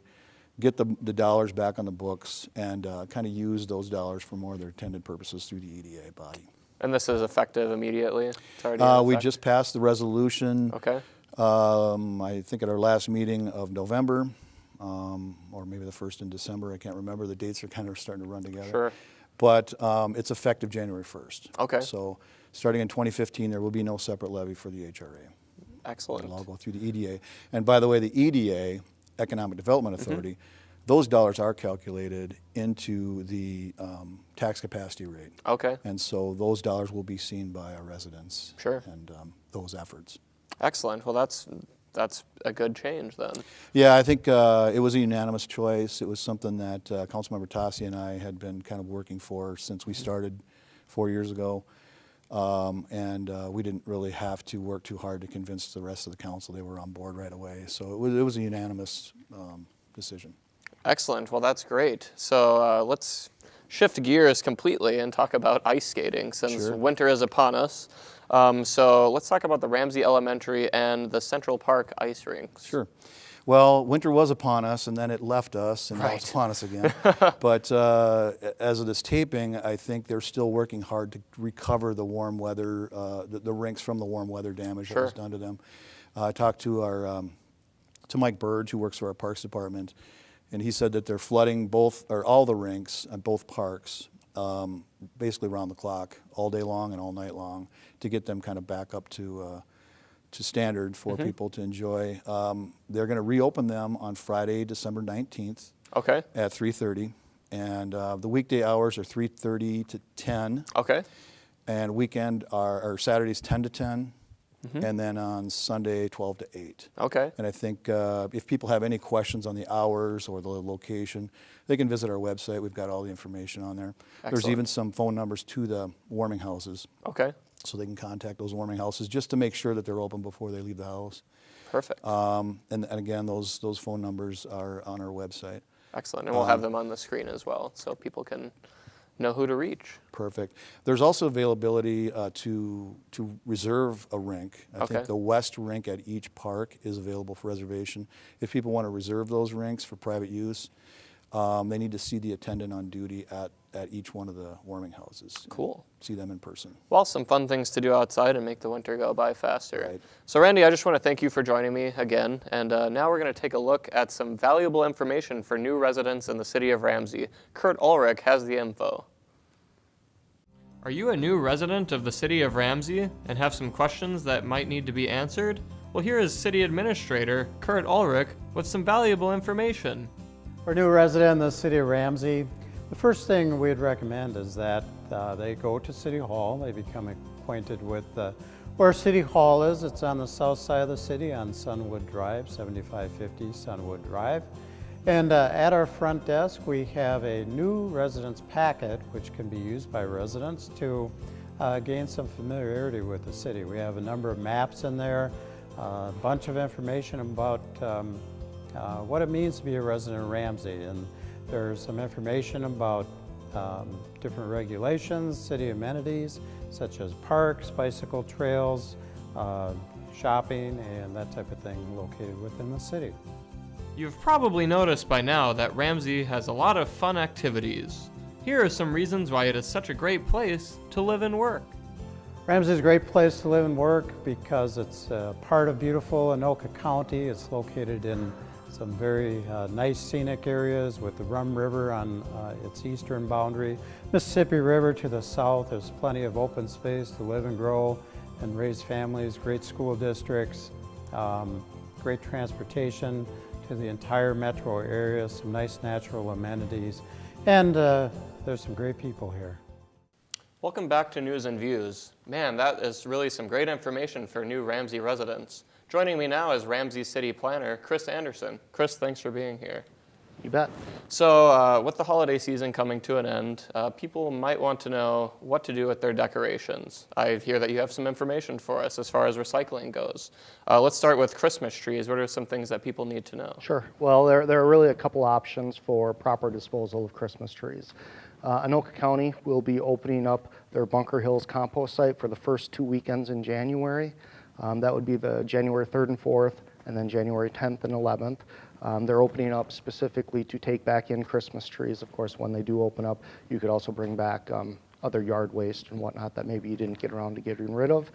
[SPEAKER 14] get the dollars back on the books, and kind of use those dollars for more of their intended purposes through the EDA body.
[SPEAKER 13] And this is effective immediately? It's already in effect?
[SPEAKER 14] We just passed the resolution.
[SPEAKER 13] Okay.
[SPEAKER 14] I think at our last meeting of November, or maybe the first in December. I can't remember. The dates are kind of starting to run together.
[SPEAKER 13] Sure.
[SPEAKER 14] But it's effective January 1st.
[SPEAKER 13] Okay.
[SPEAKER 14] So starting in 2015, there will be no separate levy for the HRA.
[SPEAKER 13] Excellent.
[SPEAKER 14] It'll all go through the EDA. And by the way, the EDA, Economic Development Authority, those dollars are calculated into the tax capacity rate.
[SPEAKER 13] Okay.
[SPEAKER 14] And so those dollars will be seen by our residents.
[SPEAKER 13] Sure.
[SPEAKER 14] And those efforts.
[SPEAKER 13] Excellent. Well, that's a good change then.
[SPEAKER 14] Yeah, I think it was a unanimous choice. It was something that Councilmember Tassi and I had been kind of working for since we started 4 years ago. We didn't really have to work too hard to convince the rest of the council. They were on board right away. So it was a unanimous decision.
[SPEAKER 13] Excellent. Well, that's great. So let's shift gears completely and talk about ice skating since winter is upon us. So let's talk about the Ramsey Elementary and the Central Park ice rinks.
[SPEAKER 14] Sure. Well, winter was upon us, and then it left us, and now it's upon us again. But as of this taping, I think they're still working hard to recover the warm weather, the rinks from the warm weather damage that was done to them. I talked to to Mike Burge, who works for our Parks Department, and he said that they're flooding all the rinks at both parks, basically around the clock, all day long and all night long, to get them kind of back up to standard for people to enjoy. They're going to reopen them on Friday, December 19th at 3:30. And the weekday hours are 3:30 to 10.
[SPEAKER 13] Okay.
[SPEAKER 14] And weekend are Saturdays 10 to 10. And then on Sunday, 12 to 8.
[SPEAKER 13] Okay.
[SPEAKER 14] And I think if people have any questions on the hours or the location, they can visit our website. We've got all the information on there.
[SPEAKER 13] Excellent.
[SPEAKER 14] There's even some phone numbers to the warming houses.
[SPEAKER 13] Okay.
[SPEAKER 14] So they can contact those warming houses just to make sure that they're open before they leave the house.
[SPEAKER 13] Perfect.
[SPEAKER 14] And again, those phone numbers are on our website.
[SPEAKER 13] Excellent. And we'll have them on the screen as well so people can know who to reach.
[SPEAKER 14] Perfect. There's also availability to reserve a rink. I think the west rink at each park is available for reservation. If people want to reserve those rinks for private use, they need to see the attendant on duty at each one of the warming houses.
[SPEAKER 13] Cool.
[SPEAKER 14] See them in person.
[SPEAKER 13] Well, some fun things to do outside and make the winter go by faster. Right. So Randy, I just want to thank you for joining me again. And now we're going to take a look at some valuable information for new residents in the city of Ramsey. Kurt Ulrich has the info. Are you a new resident of the city of Ramsey and have some questions that might need to be answered? Well, here is City Administrator Kurt Ulrich with some valuable information.
[SPEAKER 15] For a new resident in the city of Ramsey, the first thing we'd recommend is that they go to City Hall. They become acquainted with where City Hall is. It's on the south side of the city on Sunwood Drive, 7550 Sunwood Drive. And at our front desk, we have a new residence packet, which can be used by residents to gain some familiarity with the city. We have a number of maps in there, a bunch of information about what it means to be a resident of Ramsey. And there's some information about different regulations, city amenities, such as parks, bicycle trails, shopping, and that type of thing located within the city.
[SPEAKER 13] You've probably noticed by now that Ramsey has a lot of fun activities. Here are some reasons why it is such a great place to live and work.
[SPEAKER 15] Ramsey is a great place to live and work because it's part of beautiful Anoka County. It's located in some very nice scenic areas with the Rum River on its eastern boundary. Mississippi River to the south. There's plenty of open space to live and grow and raise families, great school districts, great transportation to the entire metro area, some nice natural amenities, and there's some great people here.
[SPEAKER 13] Welcome back to News and Views. Man, that is really some great information for new Ramsey residents. Joining me now is Ramsey City Planner, Chris Anderson. Chris, thanks for being here.
[SPEAKER 7] You bet.
[SPEAKER 13] So with the holiday season coming to an end, people might want to know what to do with their decorations. I hear that you have some information for us as far as recycling goes. Let's start with Christmas trees. What are some things that people need to know?
[SPEAKER 7] Sure. Well, there are really a couple options for proper disposal of Christmas trees. Anoka County will be opening up their Bunker Hills compost site for the first 2 weekends in January. That would be the January 3rd and 4th, and then January 10th and 11th. They're opening up specifically to take back in Christmas trees. Of course, when they do open up, you could also bring back other yard waste and whatnot that maybe you didn't get around to getting rid of.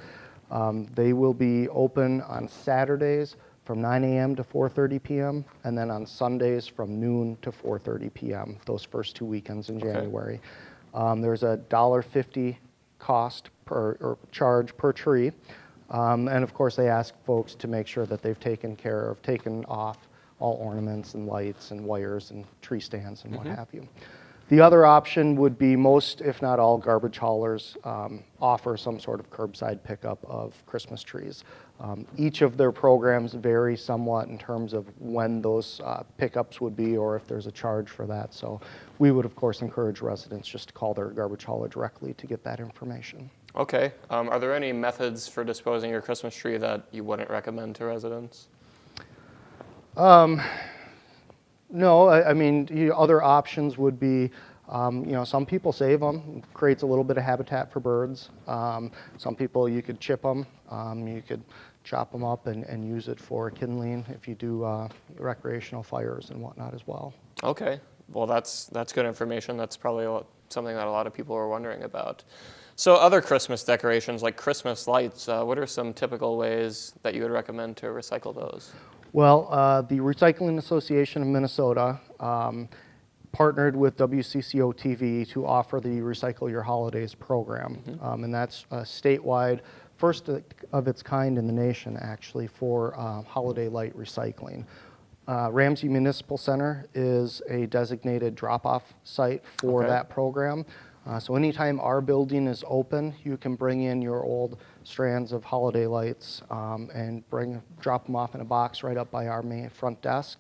[SPEAKER 7] They will be open on Saturdays from 9 a.m. to 4:30 p.m. and then on Sundays from noon to 4:30 p.m. those first 2 weekends in January. There's a $1.50 cost or charge per tree. And of course, they ask folks to make sure that they've taken off all ornaments and lights and wires and tree stands and what have you. The other option would be most, if not all, garbage haulers offer some sort of curbside pickup of Christmas trees. Each of their programs vary somewhat in terms of when those pickups would be or if there's a charge for that. So we would, of course, encourage residents just to call their garbage hauler directly to get that information.
[SPEAKER 13] Okay. Are there any methods for disposing your Christmas tree that you wouldn't recommend to residents?
[SPEAKER 7] No, I mean, other options would be, some people save them, creates a little bit of habitat for birds. Some people, you could chip them, you could chop them up and use it for kindling if you do recreational fires and whatnot as well.
[SPEAKER 13] Okay, well that's good information. That's probably something that a lot of people are wondering about. So other Christmas decorations like Christmas lights, what are some typical ways that you would recommend to recycle those?
[SPEAKER 7] Well, the Recycling Association of Minnesota partnered with QCTV to offer the Recycle Your Holidays program. And that's statewide, first of its kind in the nation actually for holiday light recycling. Ramsey Municipal Center is a designated drop-off site for that program. So anytime our building is open, you can bring in your old strands of holiday lights and drop them off in a box right up by our main front desk.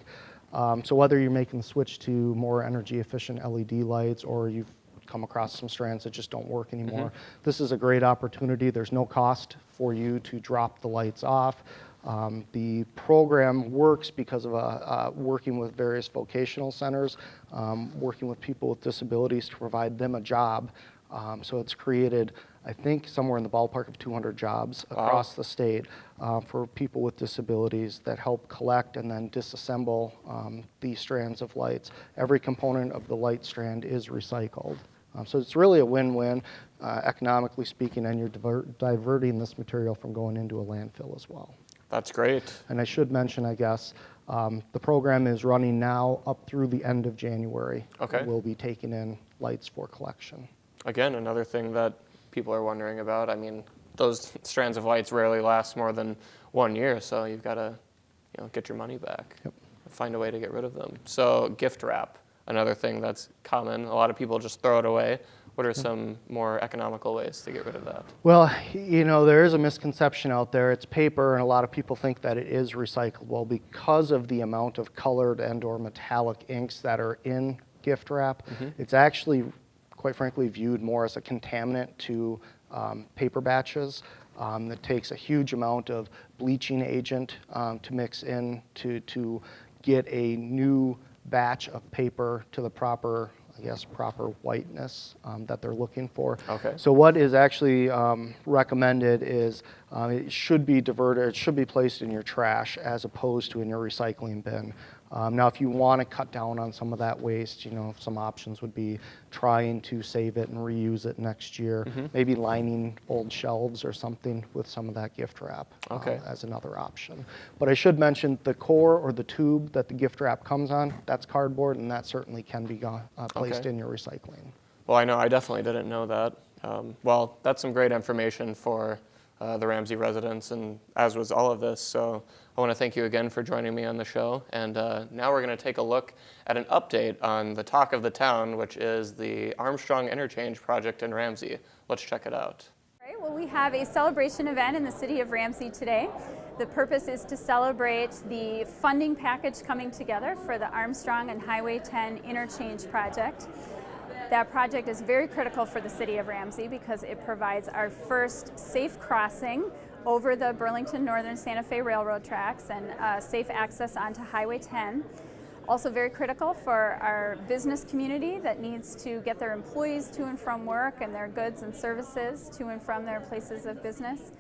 [SPEAKER 7] So whether you're making the switch to more energy efficient LED lights or you've come across some strands that just don't work anymore, this is a great opportunity. There's no cost for you to drop the lights off. The program works because of working with various vocational centers, working with people with disabilities to provide them a job. So it's created, I think, somewhere in the ballpark of 200 jobs across the state for people with disabilities that help collect and then disassemble these strands of lights. Every component of the light strand is recycled. So it's really a win-win, economically speaking, and you're diverting this material from going into a landfill as well.
[SPEAKER 13] That's great.
[SPEAKER 7] And I should mention, I guess, the program is running now up through the end of January.
[SPEAKER 13] Okay.
[SPEAKER 7] We'll be taking in lights for collection.
[SPEAKER 13] Again, another thing that people are wondering about. I mean, those strands of lights rarely last more than 1 year, so you've got to, get your money back.
[SPEAKER 7] Yep.
[SPEAKER 13] Find a way to get rid of them. So gift wrap, another thing that's common. A lot of people just throw it away. What are some more economical ways to get rid of that?
[SPEAKER 7] Well, there is a misconception out there. It's paper, and a lot of people think that it is recyclable because of the amount of colored and or metallic inks that are in gift wrap. It's actually, quite frankly, viewed more as a contaminant to paper batches. That takes a huge amount of bleaching agent to mix in to get a new batch of paper to the proper whiteness that they're looking for.
[SPEAKER 13] Okay.
[SPEAKER 7] So what is actually recommended is it should be diverted, it should be placed in your trash as opposed to in your recycling bin. Now, if you want to cut down on some of that waste, some options would be trying to save it and reuse it next year, maybe lining old shelves or something with some of that gift wrap as another option. But I should mention the core or the tube that the gift wrap comes on, that's cardboard, and that certainly can be placed in your recycling.
[SPEAKER 13] Well, I know I definitely didn't know that. Well, that's some great information for the Ramsey residents, and as was all of this. So I want to thank you again for joining me on the show. And now we're going to take a look at an update on the talk of the town, which is the Armstrong Interchange project in Ramsey. Let's check it out.
[SPEAKER 16] All right, well, we have a celebration event in the city of Ramsey today. The purpose is to celebrate the funding package coming together for the Armstrong and Highway 10 Interchange project. That project is very critical for the city of Ramsey because it provides our first safe crossing over the Burlington Northern Santa Fe Railroad tracks and safe access onto Highway 10. Also very critical for our business community that needs to get their employees to and from work and their goods and services to and from their places of business.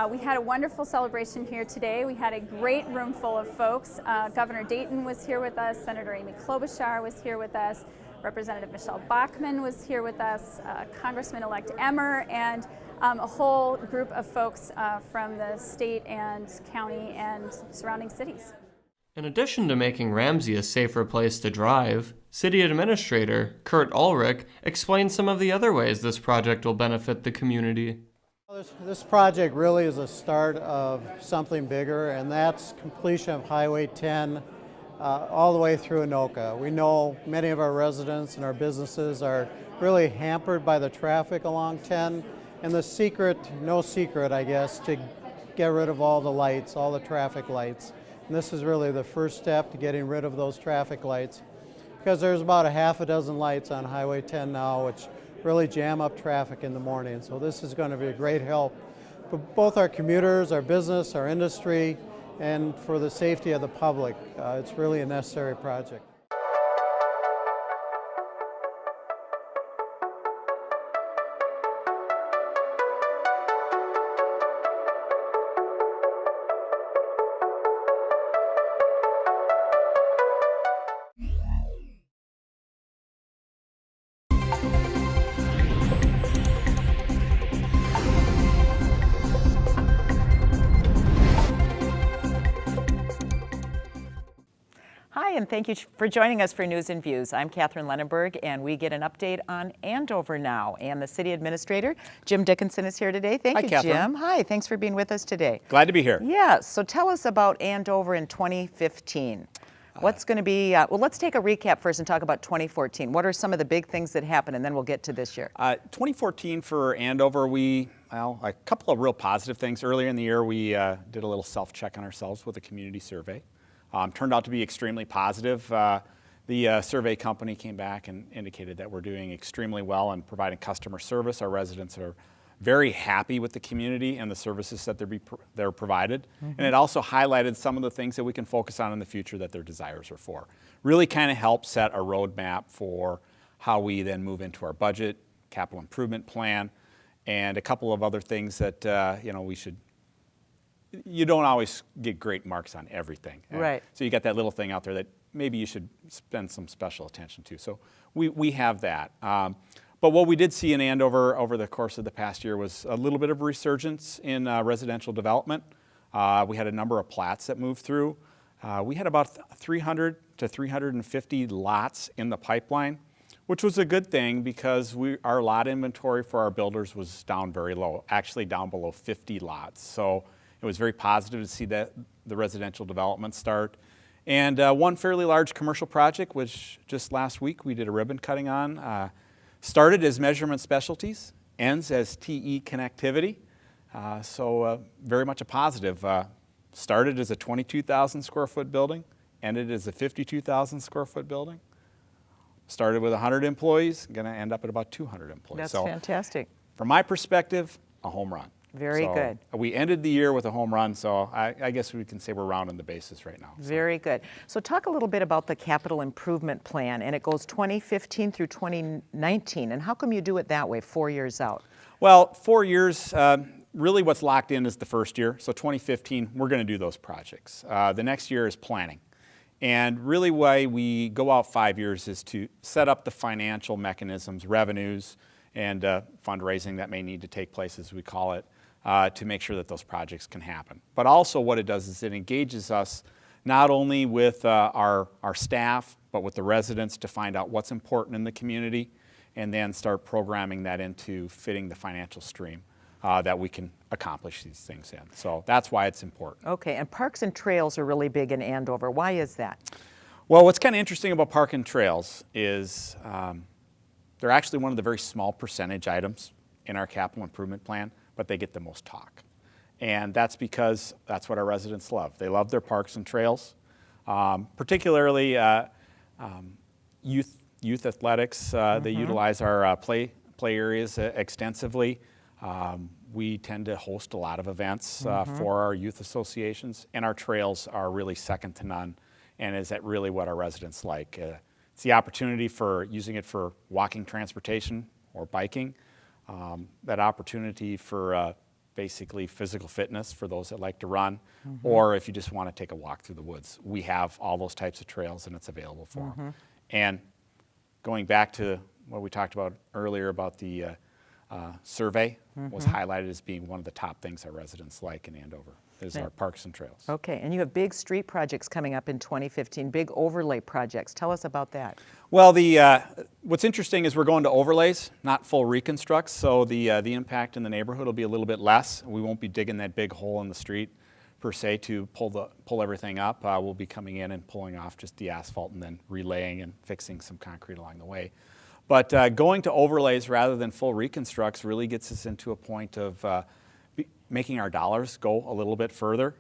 [SPEAKER 16] We had a wonderful celebration here today. We had a great room full of folks. Governor Dayton was here with us, Senator Amy Klobuchar was here with us, Representative Michelle Bachmann was here with us, Congressman-elect Emmer, and a whole group of folks from the state and county and surrounding cities.
[SPEAKER 13] In addition to making Ramsey a safer place to drive, City Administrator Kurt Ulrich explained some of the other ways this project will benefit the community.
[SPEAKER 15] This project really is a start of something bigger, and that's completion of Highway 10 all the way through Anoka. We know many of our residents and our businesses are really hampered by the traffic along 10, and the secret, no secret I guess, to get rid of all the lights, all the traffic lights. And this is really the first step to getting rid of those traffic lights, because there's about a half a dozen lights on Highway 10 now which really jam up traffic in the morning. So this is going to be a great help for both our commuters, our business, our industry, and for the safety of the public. It's really a necessary project.
[SPEAKER 1] Hi, and thank you for joining us for News and Views. I'm Catherine Lenenberg, and we get an update on Andover now. And the City Administrator, Jim Dickinson, is here today. Thank you,
[SPEAKER 17] Catherine.
[SPEAKER 1] Jim. Hi, thanks for being with us today.
[SPEAKER 17] Glad to be here.
[SPEAKER 1] Yeah, so tell us about Andover in 2015. What's going to be, well, let's take a recap first and talk about 2014. What are some of the big things that happened, and then we'll get to this year.
[SPEAKER 17] 2014 for Andover, a couple of real positive things. Earlier in the year, we did a little self-check on ourselves with a community survey. Turned out to be extremely positive. The survey company came back and indicated that we're doing extremely well in providing customer service. Our residents are very happy with the community and the services that they're provided. And it also highlighted some of the things that we can focus on in the future that their desires are for. Really kind of helped set a roadmap for how we then move into our budget, capital improvement plan, and a couple of other things that you don't always get great marks on everything.
[SPEAKER 1] Right.
[SPEAKER 17] So you got that little thing out there that maybe you should spend some special attention to. So we have that. But what we did see in Andover over the course of the past year was a little bit of a resurgence in residential development. We had a number of plats that moved through. We had about 300 to 350 lots in the pipeline, which was a good thing because our lot inventory for our builders was down very low, actually down below 50 lots. So it was very positive to see that the residential development start. And one fairly large commercial project, which just last week we did a ribbon cutting on, started as Measurement Specialties, ends as TE Connectivity. So very much a positive. Started as a 22,000 square foot building, ended as a 52,000 square foot building. Started with 100 employees, going to end up at about 200 employees.
[SPEAKER 1] That's
[SPEAKER 17] so,
[SPEAKER 1] fantastic.
[SPEAKER 17] From my perspective, a home run.
[SPEAKER 1] Very good.
[SPEAKER 17] We ended the year with a home run, so I guess we can say we're rounding the bases right now.
[SPEAKER 1] Very good. So talk a little bit about the capital improvement plan, and it goes 2015 through 2019. And how come you do it that way, 4 years out?
[SPEAKER 17] Well, 4 years, really what's locked in is the first year. So 2015, we're going to do those projects. The next year is planning. And really why we go out 5 years is to set up the financial mechanisms, revenues, and fundraising that may need to take place, as we call it, to make sure that those projects can happen. But also what it does is it engages us not only with our staff, but with the residents to find out what's important in the community and then start programming that into fitting the financial stream that we can accomplish these things in. So that's why it's important.
[SPEAKER 1] Okay, and parks and trails are really big in Andover. Why is that?
[SPEAKER 17] Well, what's kind of interesting about park and trails is they're actually one of the very small percentage items in our capital improvement plan, but they get the most talk. And that's because that's what our residents love. They love their parks and trails, particularly youth athletics. They utilize our play areas extensively. We tend to host a lot of events for our youth associations, and our trails are really second to none, and is that really what our residents like. It's the opportunity for using it for walking transportation or biking, that opportunity for basically physical fitness for those that like to run, or if you just want to take a walk through the woods. We have all those types of trails and it's available for them. And going back to what we talked about earlier about the survey, was highlighted as being one of the top things our residents like in Andover, is our parks and trails.
[SPEAKER 1] Okay, and you have big street projects coming up in 2015, big overlay projects. Tell us about that.
[SPEAKER 17] Well, what's interesting is we're going to overlays, not full reconstructs, so the impact in the neighborhood will be a little bit less. We won't be digging that big hole in the street per se to pull everything up. We'll be coming in and pulling off just the asphalt and then relaying and fixing some concrete along the way. But going to overlays rather than full reconstructs really gets us into a point of making our dollars go a little bit further.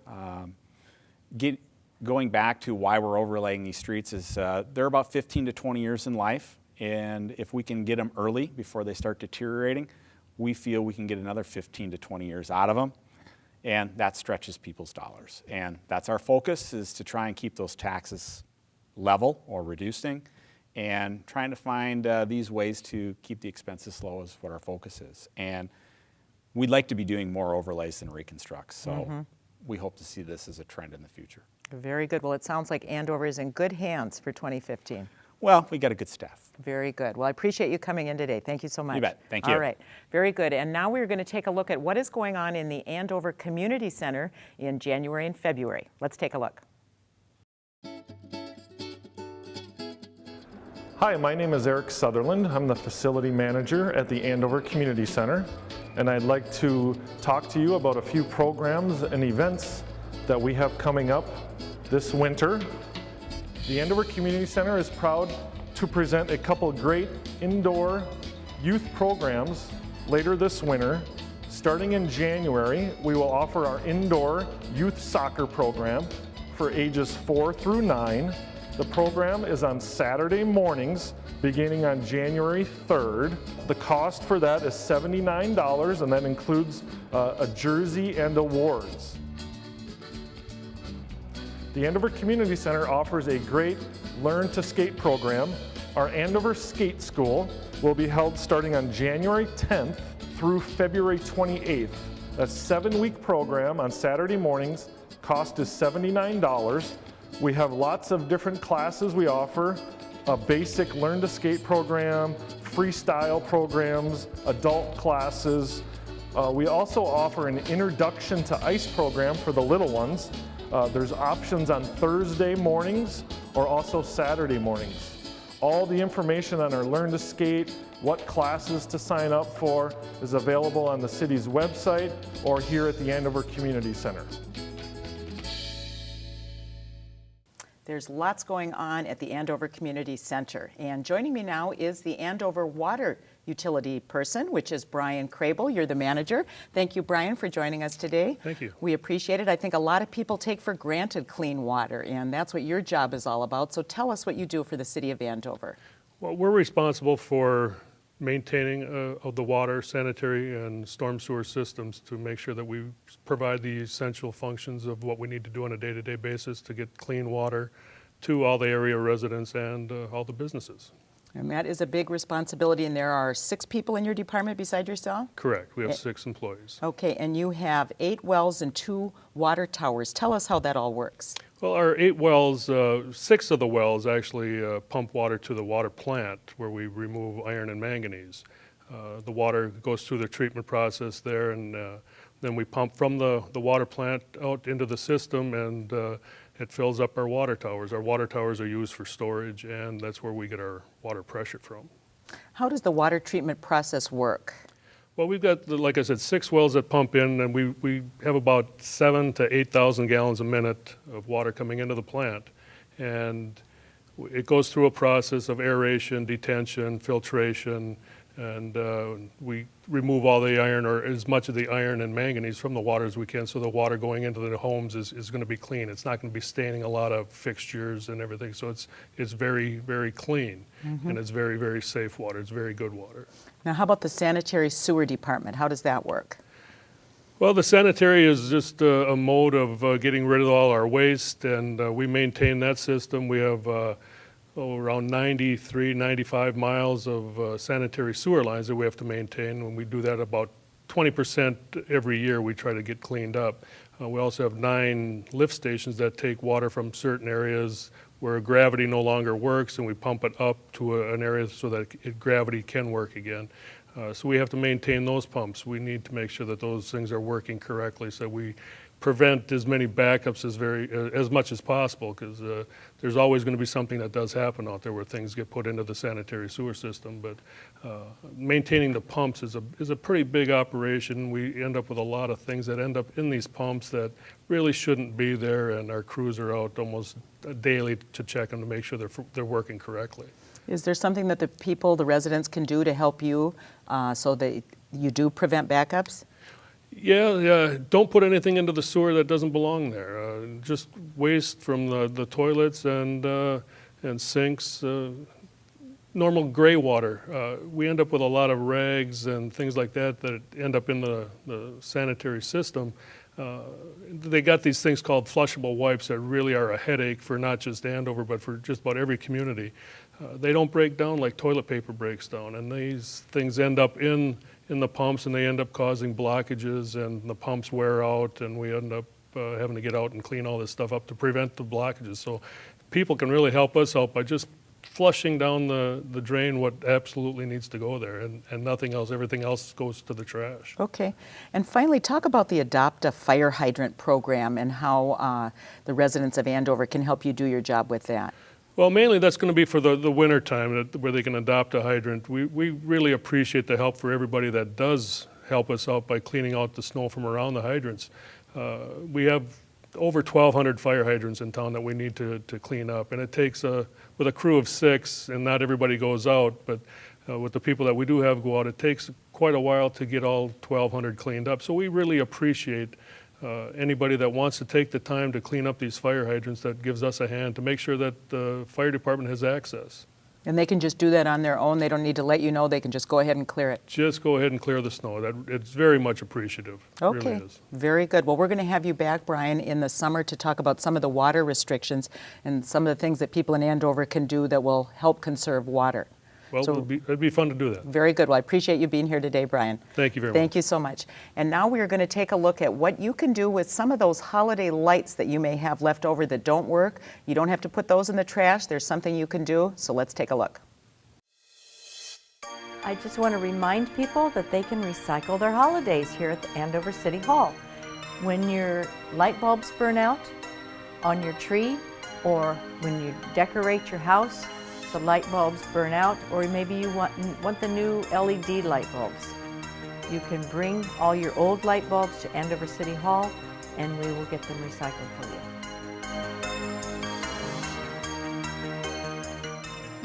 [SPEAKER 17] Going back to why we're overlaying these streets is they're about 15 to 20 years in life, and if we can get them early before they start deteriorating, we feel we can get another 15 to 20 years out of them, and that stretches people's dollars. And that's our focus, is to try and keep those taxes level or reducing, and trying to find these ways to keep the expenses low is what our focus is. And we'd like to be doing more overlays than reconstructs, so we hope to see this as a trend in the future.
[SPEAKER 1] Very good. Well, it sounds like Andover is in good hands for 2015.
[SPEAKER 17] Well, we got a good staff.
[SPEAKER 1] Very good. Well, I appreciate you coming in today. Thank you so much.
[SPEAKER 17] You bet. Thank you.
[SPEAKER 1] All right. Very good. And now we're going to take a look at what is going on in the Andover Community Center in January and February. Let's take a look.
[SPEAKER 18] Hi, my name is Eric Sutherland. I'm the facility manager at the Andover Community Center, and I'd like to talk to you about a few programs and events that we have coming up this winter. The Andover Community Center is proud to present a couple great indoor youth programs later this winter. Starting in January, we will offer our indoor youth soccer program for ages 4 through 9. The program is on Saturday mornings beginning on January 3rd. The cost for that is $79, and that includes a jersey and awards. The Andover Community Center offers a great Learn to Skate program. Our Andover Skate School will be held starting on January 10th through February 28th. That's a 7-week program on Saturday mornings. Cost is $79. We have lots of different classes we offer, a basic Learn to Skate program, freestyle programs, adult classes. We also offer an Introduction to Ice program for the little ones. There's options on Thursday mornings or also Saturday mornings. All the information on our Learn to Skate, what classes to sign up for, is available on the city's website or here at the Andover Community Center.
[SPEAKER 1] There's lots going on at the Andover Community Center. And joining me now is the Andover Water Utility person, which is Brian Crable. You're the manager. Thank you, Brian, for joining us today.
[SPEAKER 19] Thank you.
[SPEAKER 1] We appreciate it. I think a lot of people take for granted clean water, and that's what your job is all about. So tell us what you do for the city of Andover.
[SPEAKER 19] Well, we're responsible for maintaining the water, sanitary, and storm sewer systems to make sure that we provide the essential functions of what we need to do on a day-to-day basis to get clean water to all the area residents and all the businesses.
[SPEAKER 1] And that is a big responsibility, and there are 6 people in your department beside yourself?
[SPEAKER 19] Correct. We have 6 employees.
[SPEAKER 1] Okay, and you have 8 wells and 2 water towers. Tell us how that all works.
[SPEAKER 19] Well, our 8 wells, 6 of the wells actually pump water to the water plant where we remove iron and manganese. The water goes through the treatment process there, and then we pump from the water plant out into the system, and it fills up our water towers. Our water towers are used for storage, and that's where we get our water pressure from.
[SPEAKER 1] How does the water treatment process work?
[SPEAKER 19] Well, we've got, like I said, 6 wells that pump in, and we have about 7,000 to 8,000 gallons a minute of water coming into the plant. And it goes through a process of aeration, detention, filtration, and we remove all the iron, or as much of the iron and manganese from the water as we can, so the water going into the homes is going to be clean. It's not going to be staining a lot of fixtures and everything, so it's very, very clean, and it's very, very safe water. It's very good water.
[SPEAKER 1] Now, how about the sanitary sewer department? How does that work?
[SPEAKER 19] Well, the sanitary is just a mode of getting rid of all our waste, and we maintain that system. We have around 93, 95 miles of sanitary sewer lines that we have to maintain. When we do that about 20% every year, we try to get cleaned up. We also have 9 lift stations that take water from certain areas where gravity no longer works, and we pump it up to an area so that gravity can work again. So we have to maintain those pumps. We need to make sure that those things are working correctly so we prevent as many backups as much as possible, because there's always going to be something that does happen out there where things get put into the sanitary sewer system. But maintaining the pumps is a pretty big operation. We end up with a lot of things that end up in these pumps that really shouldn't be there, and our crews are out almost daily to check them to make sure they're working correctly.
[SPEAKER 1] Is there something that the residents can do to help you so that you do prevent backups?
[SPEAKER 19] Yeah, don't put anything into the sewer that doesn't belong there. Just waste from the toilets and sinks, normal gray water. We end up with a lot of rags and things like that that end up in the sanitary system. They got these things called flushable wipes that really are a headache for not just Andover, but for just about every community. They don't break down like toilet paper breaks down, and these things end up in the pumps, and they end up causing blockages, and the pumps wear out, and we end up having to get out and clean all this stuff up to prevent the blockages. So people can really help us out by just flushing down the drain what absolutely needs to go there, and nothing else. Everything else goes to the trash.
[SPEAKER 1] Okay. And finally, talk about the Adopt a Fire Hydrant program and how the residents of Andover can help you do your job with that.
[SPEAKER 19] Well, mainly that's going to be for the winter time where they can adopt a hydrant. We really appreciate the help for everybody that does help us out by cleaning out the snow from around the hydrants. We have over 1,200 fire hydrants in town that we need to clean up, and it takes with a crew of 6, and not everybody goes out, but with the people that we do have go out, it takes quite a while to get all 1,200 cleaned up. So we really appreciate anybody that wants to take the time to clean up these fire hydrants, that gives us a hand to make sure that the fire department has access.
[SPEAKER 1] And they can just do that on their own? They don't need to let you know? They can just go ahead and clear it?
[SPEAKER 19] Just go ahead and clear the snow. It's very much appreciative.
[SPEAKER 1] Okay,
[SPEAKER 19] it really is.
[SPEAKER 1] Very good. Well, we're going to have you back, Brian, in the summer to talk about some of the water restrictions and some of the things that people in Andover can do that will help conserve water.
[SPEAKER 19] Well,
[SPEAKER 1] so,
[SPEAKER 19] it'd be fun to do that.
[SPEAKER 1] Very good. Well, I appreciate you being here today, Brian.
[SPEAKER 19] Thank you very much.
[SPEAKER 1] Thank you so much. And now we are going to take a look at what you can do with some of those holiday lights that you may have left over that don't work. You don't have to put those in the trash. There's something you can do. So let's take a look.
[SPEAKER 20] I just want to remind people that they can recycle their holidays here at the Andover City Hall. When your light bulbs burn out on your tree, or when you decorate your house, the light bulbs burn out, or maybe you want the new LED light bulbs. You can bring all your old light bulbs to Andover City Hall, and we will get them recycled for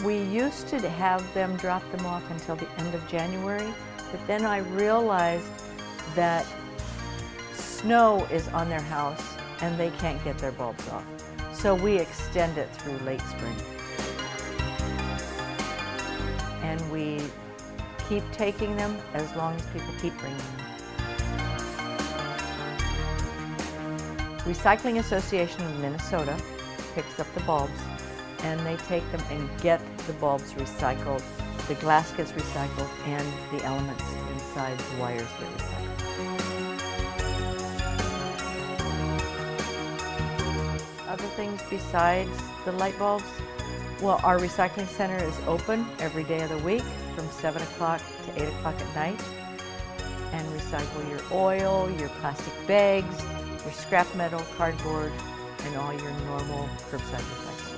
[SPEAKER 20] you. We used to have them drop them off until the end of January, but then I realized that snow is on their house and they can't get their bulbs off. So we extend it through late spring. And we keep taking them as long as people keep bringing them. Recycling Association of Minnesota picks up the bulbs, and they take them and get the bulbs recycled. The glass gets recycled, and the elements inside the wires get recycled. Other things besides the light bulbs? Well, our recycling center is open every day of the week from 7 o'clock to 8 o'clock at night. And recycle your oil, your plastic bags, your scrap metal, cardboard, and all your normal curbside recycling.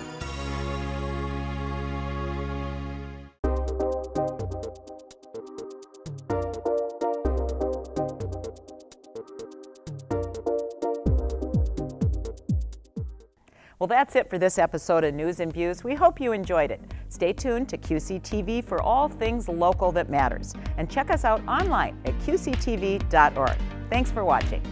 [SPEAKER 1] Well, that's it for this episode of News and Views. We hope you enjoyed it. Stay tuned to QCTV for all things local that matters. And check us out online at qctv.org. Thanks for watching.